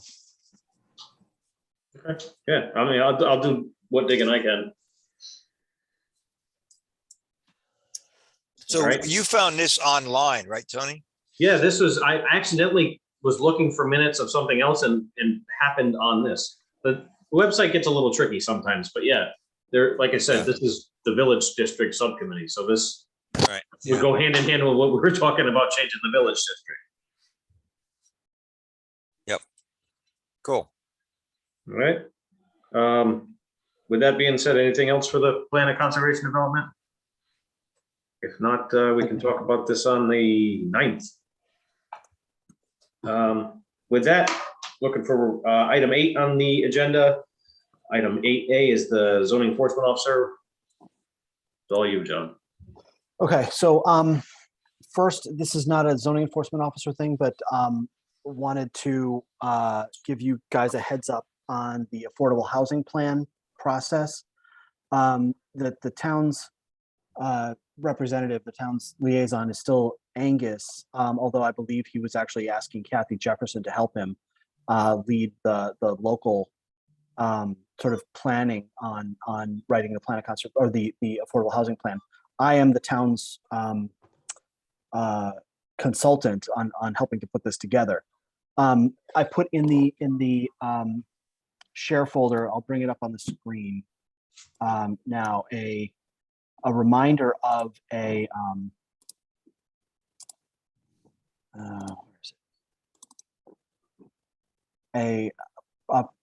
Okay, yeah, I mean, I'll do what digging I can. So Right. you found this online, right, Tony? Yeah, this was, I accidentally was looking for minutes of something else and happened on this. The website gets a little tricky sometimes, but yeah, there, like I said, Yeah. this is the village district subcommittee, so this Right. would go hand in hand with what we were talking about, changing the village district. Cool. All right. With that being said, anything else for the plan of conservation development? If not, we can talk about this on the 9th. With that, looking for item 8 on the agenda. Item 8A is the zoning enforcement officer. It's all you, John. Okay, so first, this is not a zoning enforcement officer thing, but wanted to give you guys a heads up on the affordable housing plan process. That the town's representative, the town's liaison is still Angus, although I believe he was actually asking Kathy Jefferson to help him lead the local sort of planning on writing the plan of concept or the affordable housing plan. I am the town's consultant on helping to put this together. I put in the share folder, I'll bring it up on the screen now, a reminder of a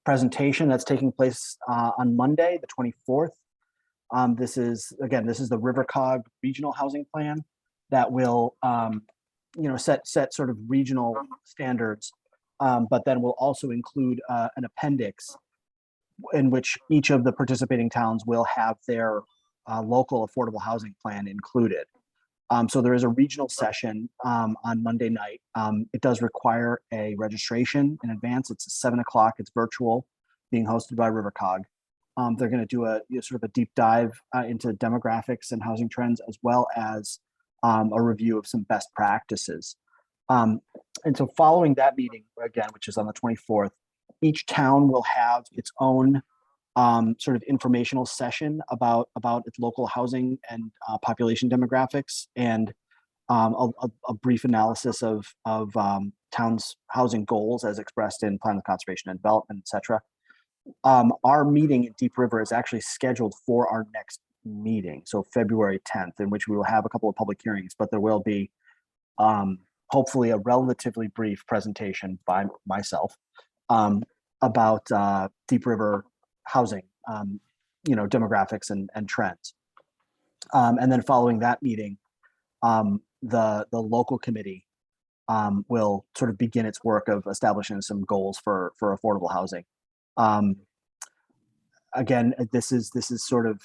presentation that's taking place on Monday, the 24th. This is the RiverCog Regional Housing Plan that will, set sort of regional standards, but then will also include an appendix in which each of the participating towns will have their local affordable housing plan included. So there is a regional session on Monday night. It does require a registration in advance. It's 7 o'clock. It's virtual, being hosted by RiverCog. They're going to do a sort of a deep dive into demographics and housing trends, as well as a review of some best practices. And so following that meeting, again, which is on the 24th, each town will have its own sort of informational session about its local housing and population demographics, and a brief analysis of towns' housing goals as expressed in plan of conservation and development, etc. Our meeting at Deep River is actually scheduled for our next meeting, so February 10th, in which we will have a couple of public hearings, but there will be hopefully a relatively brief presentation by myself about Deep River housing, demographics and trends. And then following that meeting, the local committee will sort of begin its work of establishing some goals for affordable housing. Again, this is sort of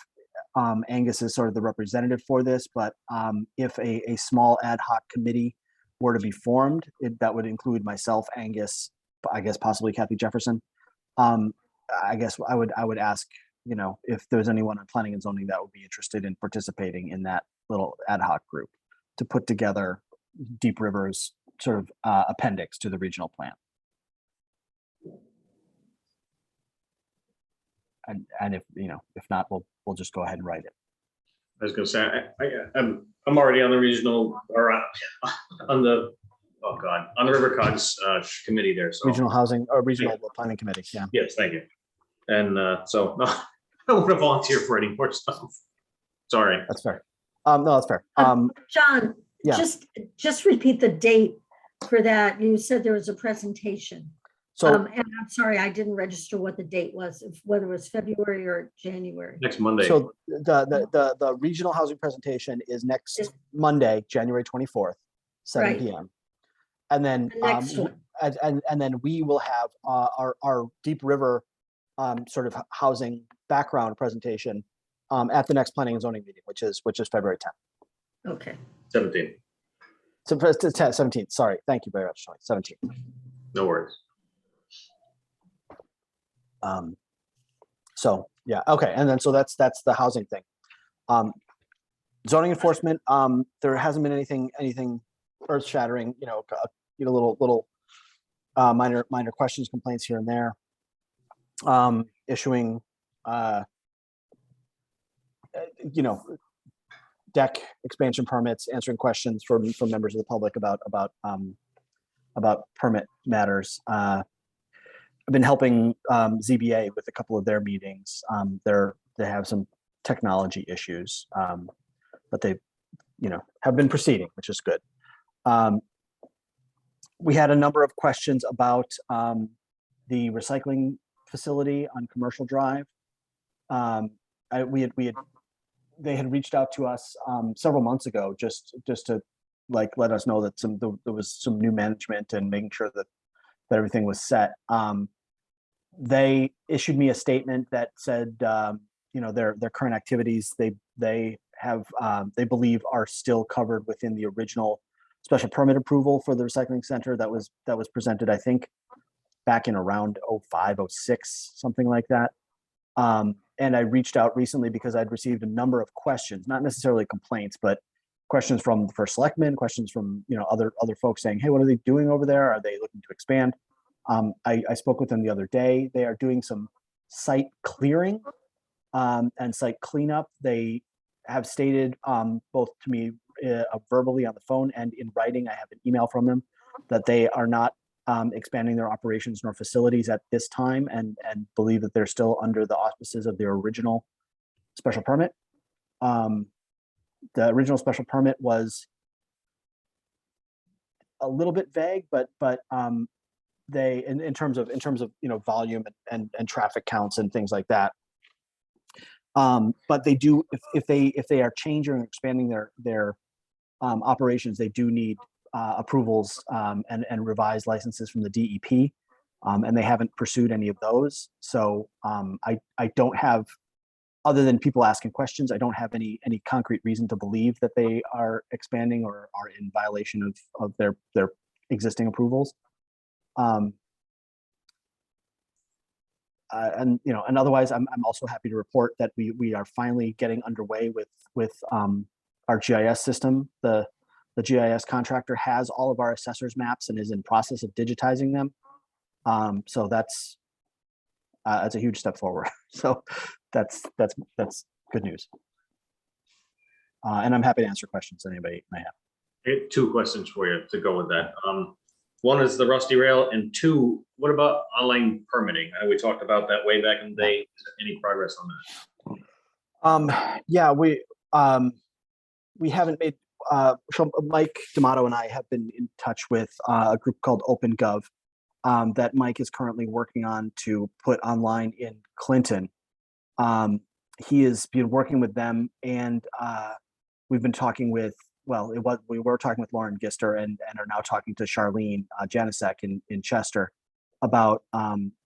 Angus is sort of the representative for this, but if a small ad hoc committee were to be formed, that would include myself, Angus, I guess possibly Kathy Jefferson. I guess I would ask, if there's anyone on planning and zoning that would be interested in participating in that little ad hoc group to put together Deep River's sort of appendix to the regional plan. And if not, we'll just go ahead and write it. I was gonna say, I'm already on the regional, or on the, oh God, on the River Cogs committee there, so. Regional housing or regional planning committee, yeah. Yes, thank you. And so, no, I don't want to volunteer for any more stuff. Sorry. That's fair. No, that's fair. John, yeah. just repeat the date for that. You said there was a presentation. So And I'm sorry, I didn't register what the date was, whether it was February or January. Next Monday. So the regional housing presentation is next Monday, January 24th, 7 Right. p.m. And then The next one. and then we will have our Deep River sort of housing background presentation at the next planning and zoning meeting, which is February 10th. Okay. 17. So 17th. Sorry, thank you very much, Tony. 17th. No worries. So yeah, okay, and then so that's the housing thing. Zoning enforcement, there hasn't been anything earth shattering, little minor questions, complaints here and there. Issuing deck expansion permits, answering questions from members of the public about permit matters. I've been helping ZBA with a couple of their meetings. They have some technology issues, but they, have been proceeding, which is good. We had a number of questions about the recycling facility on Commercial Drive. They had reached out to us several months ago just to let us know that there was some new management and making sure that everything was set. They issued me a statement that said, their current activities they believe are still covered within the original special permit approval for the recycling center that was presented, I think, back in around 05, 06, something like that. And I reached out recently because I'd received a number of questions, not necessarily complaints, but questions from the first selectman, questions from other folks saying, hey, what are they doing over there? Are they looking to expand? I spoke with them the other day. They are doing some site clearing and site cleanup. They have stated both to me verbally on the phone and in writing, I have an email from them, that they are not expanding their operations nor facilities at this time and believe that they're still under the auspices of their original special permit. The original special permit was a little bit vague, but they in terms of volume and traffic counts and things like that. But they do, if they are changing or expanding their operations, they do need approvals and revised licenses from the DEP, and they haven't pursued any of those. So I don't have, other than people asking questions, I don't have any concrete reason to believe that they are expanding or are in violation of their existing approvals. And otherwise, I'm also happy to report that we are finally getting underway with our GIS system. The GIS contractor has all of our assessors maps and is in process of digitizing them. So that's a huge step forward. So that's good news. And I'm happy to answer questions that anybody may have. I have two questions for you to go with that. One is the Rusty Rail, and two, what about online permitting? I know we talked about that way back in the day. Is there any progress on that? Yeah, we haven't made. So Mike D'Amato and I have been in touch with a group called OpenGov that Mike is currently working on to put online in Clinton. He has been working with them, and we've been talking with. Well, we were talking with Lauren Gister and are now talking to Charlene Janicek in Chester about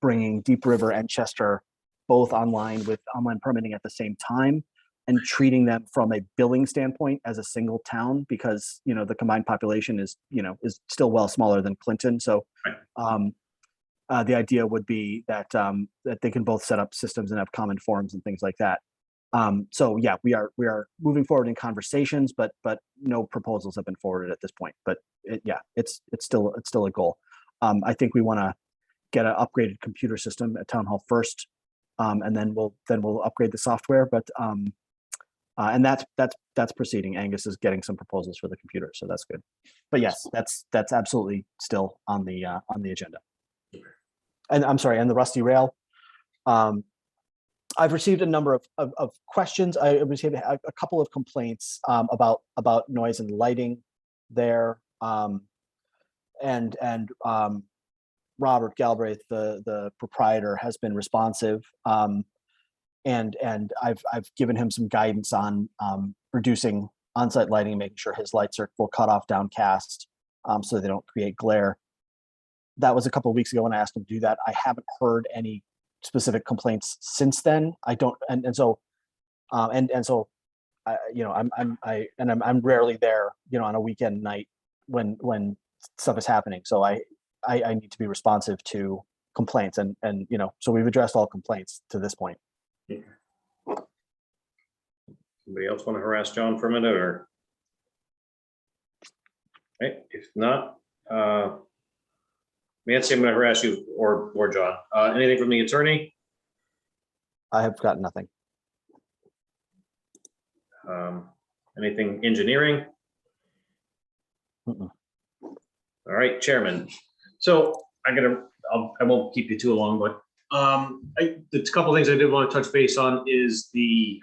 bringing Deep River and Chester both online with online permitting at the same time. and treating them from a billing standpoint as a single town because, the combined population is still well smaller than Clinton. So the idea would be that that they can both set up systems and have common forms and things like that. So yeah, we are moving forward in conversations, but no proposals have been forwarded at this point. But it's still a goal. I think we want to get an upgraded computer system at Town Hall first, and then we'll upgrade the software. But and that's proceeding. Angus is getting some proposals for the computer, so that's good. But yes, that's absolutely still on the agenda. And I'm sorry, and the Rusty Rail. I've received a number of questions. I received a couple of complaints about noise and lighting there, and Robert Galbraith, the proprietor, has been responsive. And I've given him some guidance on reducing on-site lighting, making sure his lights will cut off downcast, so they don't create glare. That was a couple of weeks ago when I asked him to do that. I haven't heard any specific complaints since then. I don't, and so I'm rarely there, on a weekend night when stuff is happening. So I need to be responsive to complaints, and so we've addressed all complaints to this point. Somebody else want to harass John for a minute, or? Okay, if not, Nancy, I'm going to harass you or John. Anything from the attorney? I have got nothing. Anything engineering? Mm-mm. All right, Chairman. So I won't keep you too long, but the couple of things I did want to touch base on is the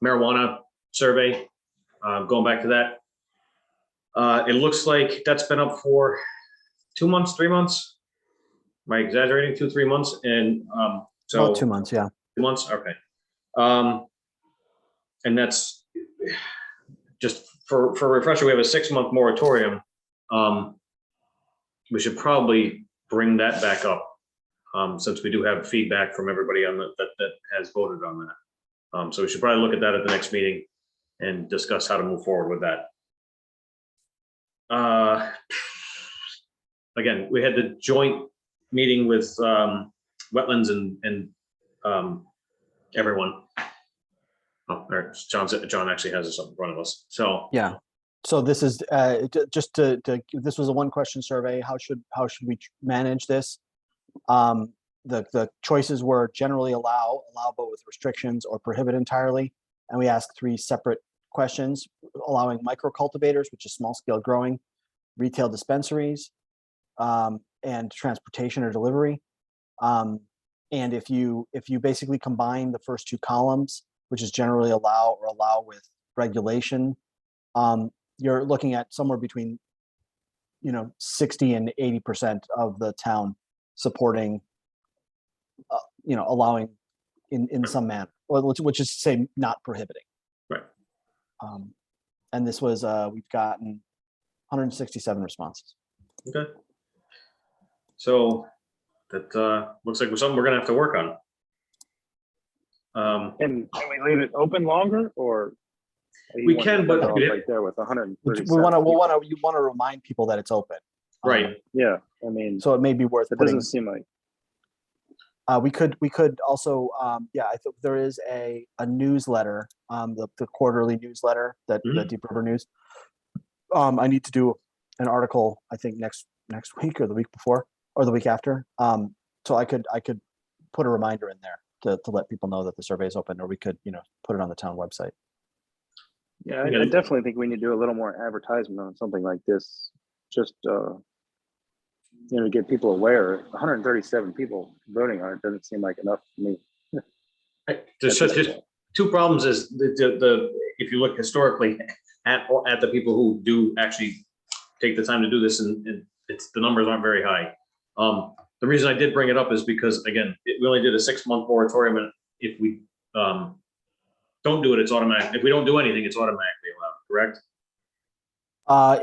marijuana survey. Going back to that, it looks like that's been up for 2 months, 3 months. Am I exaggerating? 2-3 months? And so About 2 months, yeah. 2 months, okay. And that's just for a refresher. We have a 6-month moratorium. We should probably bring that back up, since we do have feedback from everybody on that has voted on that. So we should probably look at that at the next meeting and discuss how to move forward with that. Again, we had the joint meeting with wetlands and everyone. Oh, there, John actually has this up in front of us. So Yeah. So this is just this was a 1-question survey. How should we manage this? The choices were generally allow but with restrictions, or prohibit entirely. And we asked 3 separate questions: allowing micro cultivators, which is small scale growing, retail dispensaries, and transportation or delivery. And if you basically combine the first 2 columns, which is generally allow with regulation, you're looking at somewhere between 60 and 80% of the town supporting allowing in some manner, or which is to say not prohibiting. Right. And this was we've gotten 167 responses. okay. So that looks like something we're gonna have to work on. Can we leave it open longer, or? We can, but right there with 137. You want to remind people that it's open. Right. Yeah, I mean, So it may be worth it putting. doesn't seem like. We could also, I think there is a newsletter, the quarterly newsletter that the Deep River News. I need to do an article, I think next week or the week before or the week after. So I could put a reminder in there to let people know that the survey is open, or we could, put it on the town website. Yeah, I definitely think we need to do a little more advertisement on something like this. Just to get people aware. 137 people voting on it doesn't seem like enough to me. There's just 2 problems. Is the if you look historically at the people who do actually take the time to do this, and it's the numbers aren't very high. The reason I did bring it up is because, again, we only did a 6-month moratorium, and if we don't do it, it's automatic. If we don't do anything, it's automatically allowed, correct?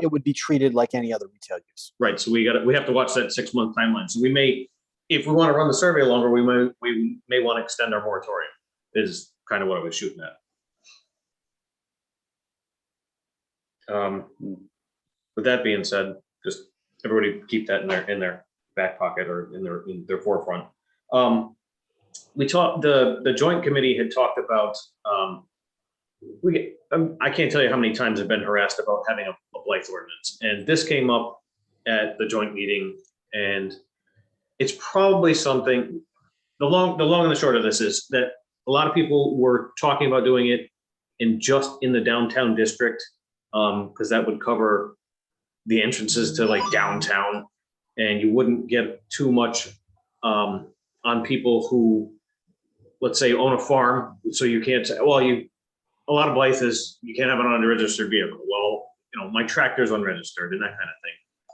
It would be treated like any other retail use. Right, so we have to watch that 6-month timeline. So we may, if we want to run the survey longer, we may want to extend our moratorium. Is kind of what I was shooting at. With that being said, just everybody keep that in their back pocket or in their forefront. We talked, the joint committee had talked about, I can't tell you how many times I've been harassed about having a blight ordinance, and this came up at the joint meeting, and it's probably something, the long and the short of this is that a lot of people were talking about doing it in the downtown district, because that would cover the entrances to like downtown, and you wouldn't get too much on people who, let's say, own a farm, so you can't say, well, a lot of blight is you can't have it on a registered vehicle. Well, my tractor's unregistered and that kind of thing.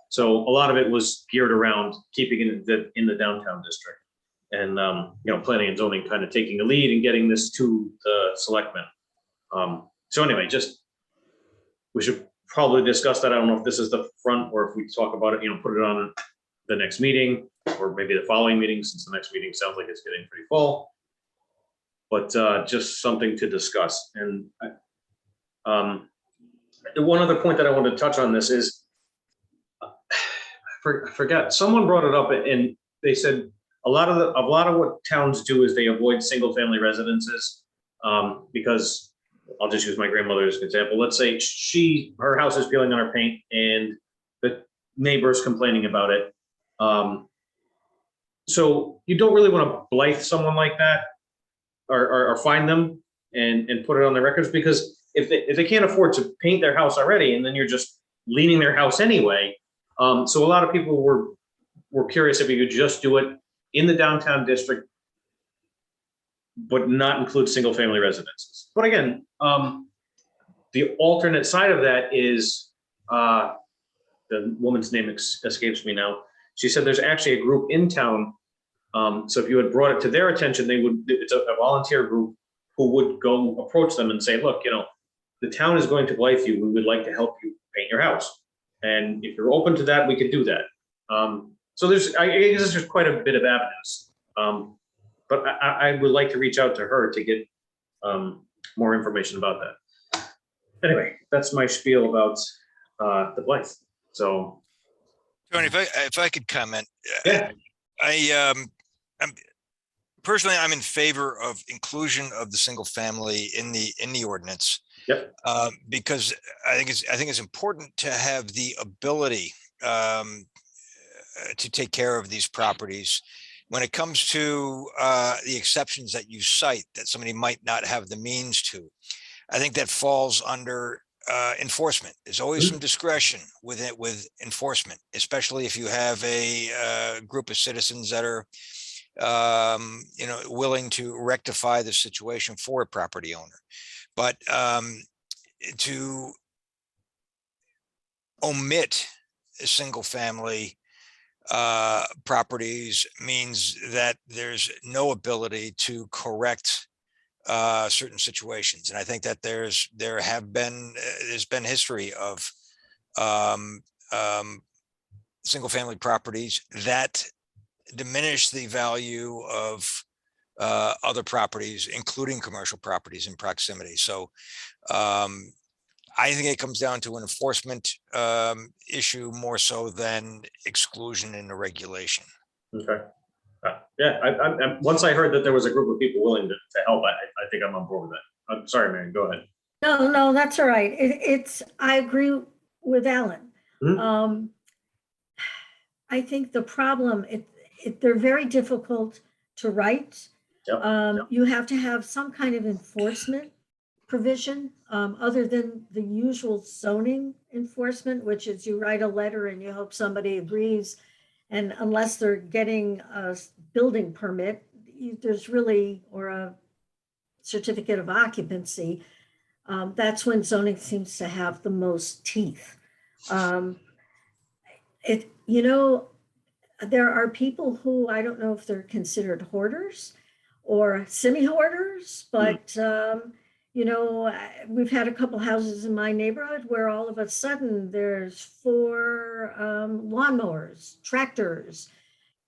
So a lot of it was geared around keeping it in the downtown district, and planning and zoning kind of taking the lead and getting this to the selectmen. So anyway, we should probably discuss that. I don't know if this is the front or if we talk about it, put it on the next meeting or maybe the following meeting, since the next meeting sounds like it's getting pretty full. But just something to discuss. And one other point that I wanted to touch on this is, I forgot, someone brought it up and they said a lot of what towns do is they avoid single family residences, because I'll just use my grandmother as an example. Let's say her house is peeling on her paint and the neighbor's complaining about it. So you don't really want to blight someone like that, or find them and put it on their records, because if they can't afford to paint their house already, and then you're just leaning their house anyway. So a lot of people were curious if you could just do it in the downtown district, but not include single family residences. But again, the alternate side of that is, the woman's name escapes me now. She said there's actually a group in town. So if you had brought it to their attention, it's a volunteer group who would go approach them and say, look, the town is going to blight you. We would like to help you paint your house. And if you're open to that, we could do that. So I guess there's quite a bit of avenues. But I would like to reach out to her to get more information about that. Anyway, that's my spiel about the blight. So, Tony, if I could comment, yeah. I'm personally, I'm in favor of inclusion of the single family in the ordinance. Yep. Because I think it's important to have the ability to take care of these properties. When it comes to the exceptions that you cite that somebody might not have the means to, I think that falls under enforcement. There's always some discretion with enforcement, especially if you have a group of citizens that are willing to rectify the situation for a property owner. But to omit a single family properties means that there's no ability to correct certain situations. And I think that there's been history of single family properties that diminish the value of other properties, including commercial properties in proximity. So I think it comes down to an enforcement issue more so than exclusion in the regulation. Okay. Yeah, once I heard that there was a group of people willing to help, I think I'm on board with that. I'm sorry, Mary, go ahead. No, that's all right. I agree with Alan. Mhm. I think the problem, they're very difficult to write. Yep. You have to have some kind of enforcement provision, other than the usual zoning enforcement, which is you write a letter and you hope somebody agrees. And unless they're getting a building permit, or a certificate of occupancy, that's when zoning seems to have the most teeth. There are people who, I don't know if they're considered hoarders or semi-hoarders, but we've had a couple houses in my neighborhood where all of a sudden there's 4 lawnmowers, tractors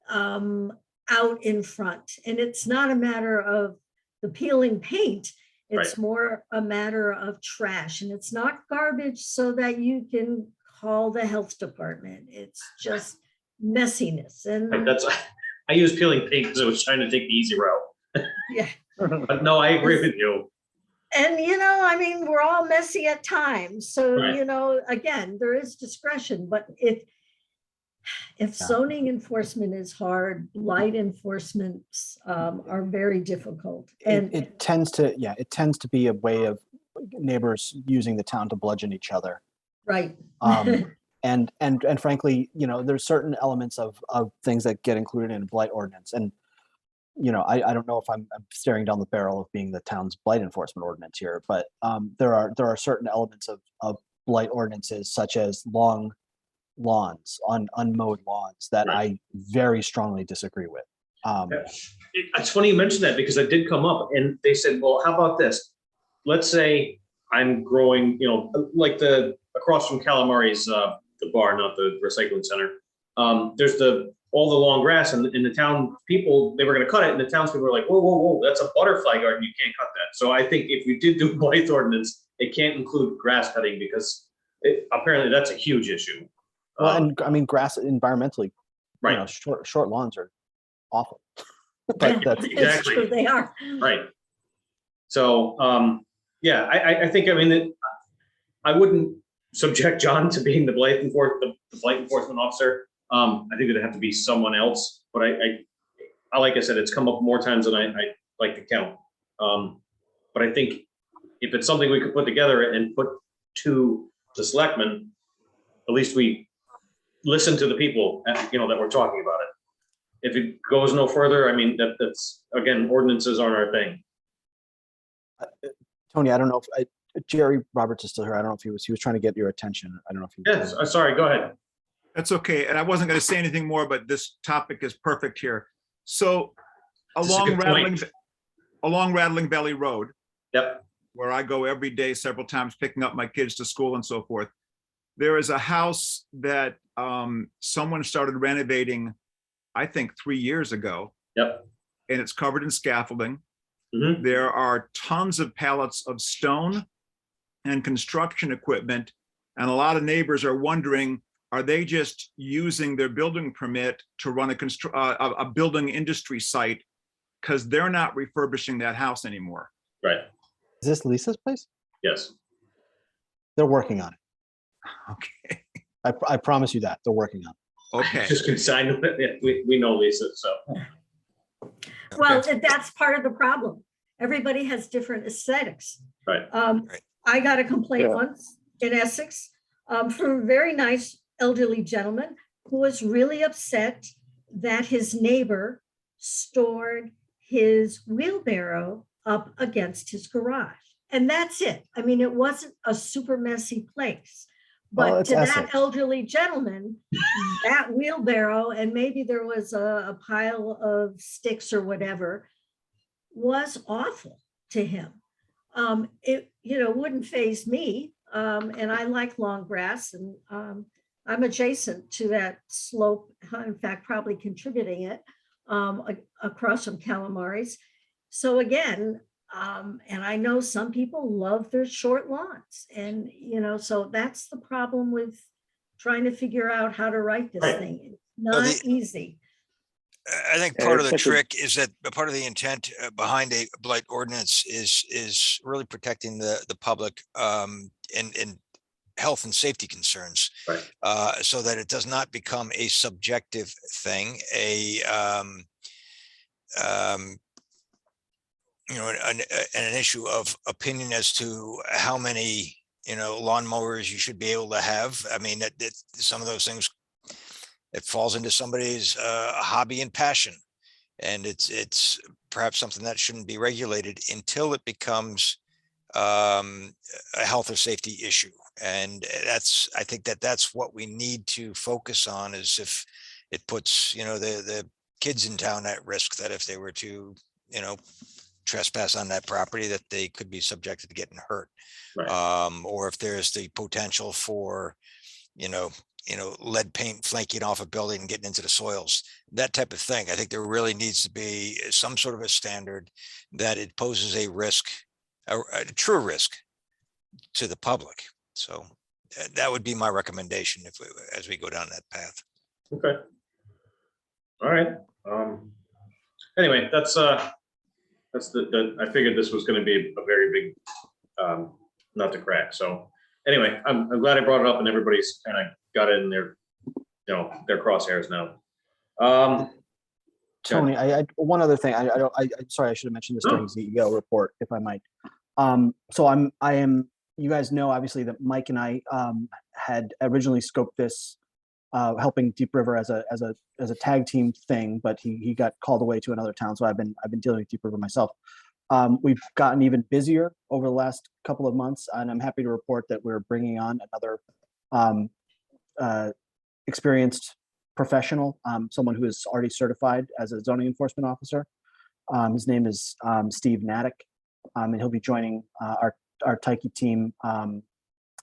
out in front. And it's not a matter of the peeling paint. It's Right. more a matter of trash, and it's not garbage so that you can call the health department. It's just messiness Like, and, that's, I use peeling paint because I was trying to take the easy route. yeah. But no, I agree with you. And, I mean, we're all messy at times. So, Right. again, there is discretion, but if Yeah. zoning enforcement is hard, light enforcements are very difficult. And It tends to be a way of neighbors using the town to bludgeon each other. right. And frankly, there's certain elements of things that get included in a blight ordinance. And, I don't know if I'm staring down the barrel of being the town's blight enforcement ordinance here, but there are certain elements of blight ordinances, such as long lawns, on unmowed lawns, that Right. I very strongly disagree with. It's funny you mentioned that because it did come up and they said, well, how about this? Let's say I'm growing, like across from Calamari's, the bar, not the recycling center. There's all the long grass and the town people, they were gonna cut it and the townspeople were like, whoa, whoa, whoa, that's a butterfly garden. You can't cut that. So I think if you did do a blight ordinance, it can't include grass cutting because apparently that's a huge issue. Well, and I mean, grass environmentally, Right, short lawns are awful. But that's, It's exactly. true, they are. right. So, yeah, I think, I mean, I wouldn't subject John to being the blight enforcement officer. I think it'd have to be someone else, but I like I said, it's come up more times than I like to count. But I think if it's something we could put together and put to the selectmen, at least we listen to the people, that we're talking about it. If it goes no further, I mean, that's, again, ordinances aren't our thing. Tony, I don't know if Jerry Roberts is still here. I don't know if he was trying to get your attention. I don't know if he Yes, sorry, go ahead. That's okay. And I wasn't going to say anything more, but this topic is perfect here. So This is a along good point. Rattling Valley Road, Yep, where I go every day, several times, picking up my kids to school and so forth, there is a house that someone started renovating, I think 3 years ago, yep. and it's covered in scaffolding. Mhm. There are tons of pallets of stone and construction equipment. And a lot of neighbors are wondering, are they just using their building permit to run a building industry site? Because they're not refurbishing that house anymore. Right, Is this Lisa's place? yes. They're working on it. Okay, I promise you that they're working on it. okay. Just consigned, we know Lisa, so. Well, that's part of the problem. Everybody has different aesthetics. Right. Right. I got a complaint Yeah. once in Essex from a very nice elderly gentleman who was really upset that his neighbor stored his wheelbarrow up against his garage. And that's it. I mean, it wasn't a super messy place. Well, But it's to that Essex. elderly gentleman, that wheelbarrow, and maybe there was a pile of sticks or whatever, was awful to him. It, wouldn't faze me. And I like long grass and I'm adjacent to that slope, in fact, probably contributing it across from Calamari's. So again, and I know some people love their short lawns and, so that's the problem with trying to figure out how to write this Right. thing. It's not easy. I think Yeah, part of it's the such a- trick is that part of the intent behind a blight ordinance is really protecting the public and health and safety concerns. Right. So that it does not become a subjective thing, an issue of opinion as to how many, lawnmowers you should be able to have. I mean, some of those things, it falls into somebody's hobby and passion. And it's perhaps something that shouldn't be regulated until it becomes a health or safety issue. And I think that's what we need to focus on, is if it puts, the kids in town at risk, that if they were to, trespass on that property, that they could be subjected to getting hurt. Right. Or if there's the potential for, lead paint flanking off a building and getting into the soils, that type of thing. I think there really needs to be some sort of a standard that it poses a risk, a true risk to the public. So that would be my recommendation as we go down that path. Okay. All right. Anyway, that's I figured this was going to be a very big nut to crack. So anyway, I'm glad I brought it up and everybody's kind of got it in their, their crosshairs now. Tony, one other thing. I'm sorry, I should have mentioned this during CEO report, if I might. So you guys know, obviously, that Mike and I had originally scoped this, helping Deep River as a tag team thing, but he got called away to another town. So I've been dealing with Deep River myself. We've gotten even busier over the last couple of months, and I'm happy to report that we're bringing on another experienced professional, someone who is already certified as a zoning enforcement officer. His name is Steve Naddick, and he'll be joining our Tyke team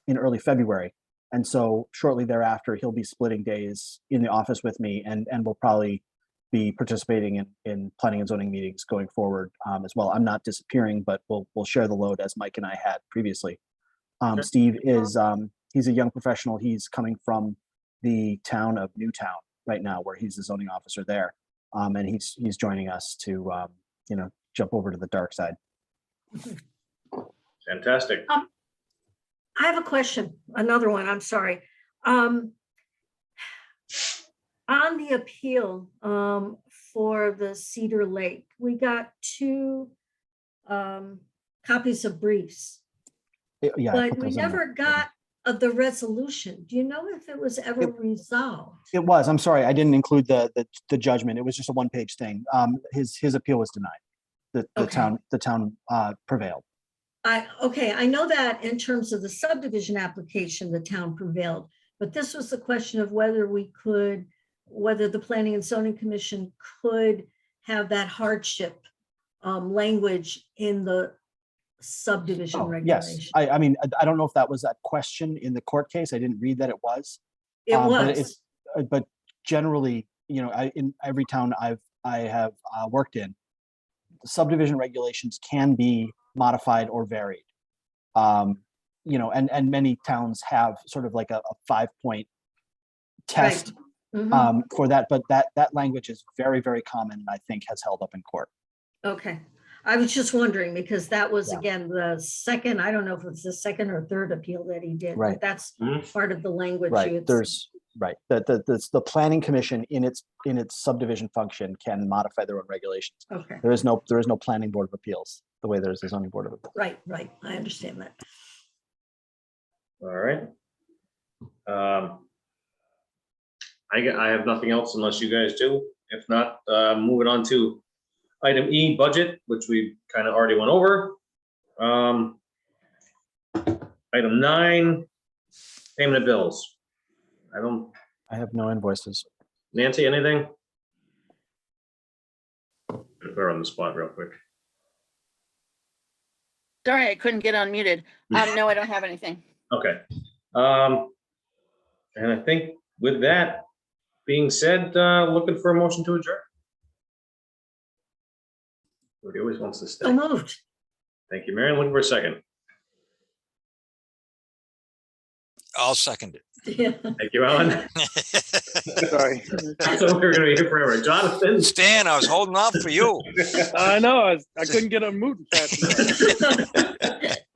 in early February. And so shortly thereafter, he'll be splitting days in the office with me, and will probably be participating in planning and zoning meetings going forward as well. I'm not disappearing, but we'll share the load as Mike and I had previously. Steve is he's a young professional. He's coming from the town of Newtown right now, where he's the zoning officer there, and he's joining us to jump over to the dark side. Fantastic. I have a question, another one, I'm sorry. On the appeal for the Cedar Lake, we got 2 copies of briefs, Yeah, I but put we those in never there. got the resolution. Do you know if it was ever resolved? It was. I'm sorry, I didn't include the judgment. It was just a one-page thing. His appeal was denied. The Okay. town prevailed. I know that in terms of the subdivision application, the town prevailed, but this was the question of whether the Planning and Zoning Commission could have that hardship language in the subdivision Oh, yes. regulation. I mean, I don't know if that was a question in the court case. I didn't read that it was. It But was, but generally, in every town I have worked in, subdivision regulations can be modified or varied. And many towns have sort of like a 5-point test Mhm. for that, but that language is very, very common, and I think has held up in court. Okay. I was just wondering because that was, Yeah. again, the second, I don't know if it's the second or third appeal that he did, Right. but that's Mhm. part of the language. Right, you had the planning commission in its subdivision function can modify their own regulations. Okay, There is no planning board of appeals, the way there's a zoning board of appeals. right. I understand that. All right. I have nothing else unless you guys do. If not, moving on to item E, budget, which we kind of already went over. Item 9, payment of bills. I have no invoices. Nancy, anything? Put her on the spot real quick. Sorry, I couldn't get unmuted. No, I don't have anything. Okay. And I think with that being said, looking for a motion to adjourn. Everybody always wants to stay. So moved. Thank you, Marion. Looking for a second. I'll second it. Yeah. Thank you, Alan. Sorry. I thought we were gonna be here forever. Jonathan? Stan, I was holding off for you. I know, I couldn't get a mute fast enough.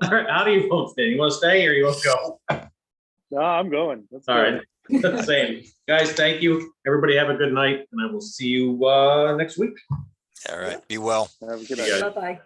All right, how do you vote, Stan? You want to stay or you want to go? No, I'm going. Let's All go. right, same. Guys, thank you. Everybody have a good night, and I will see you next week. All right, be well. Have a good You night. guys. Bye-bye.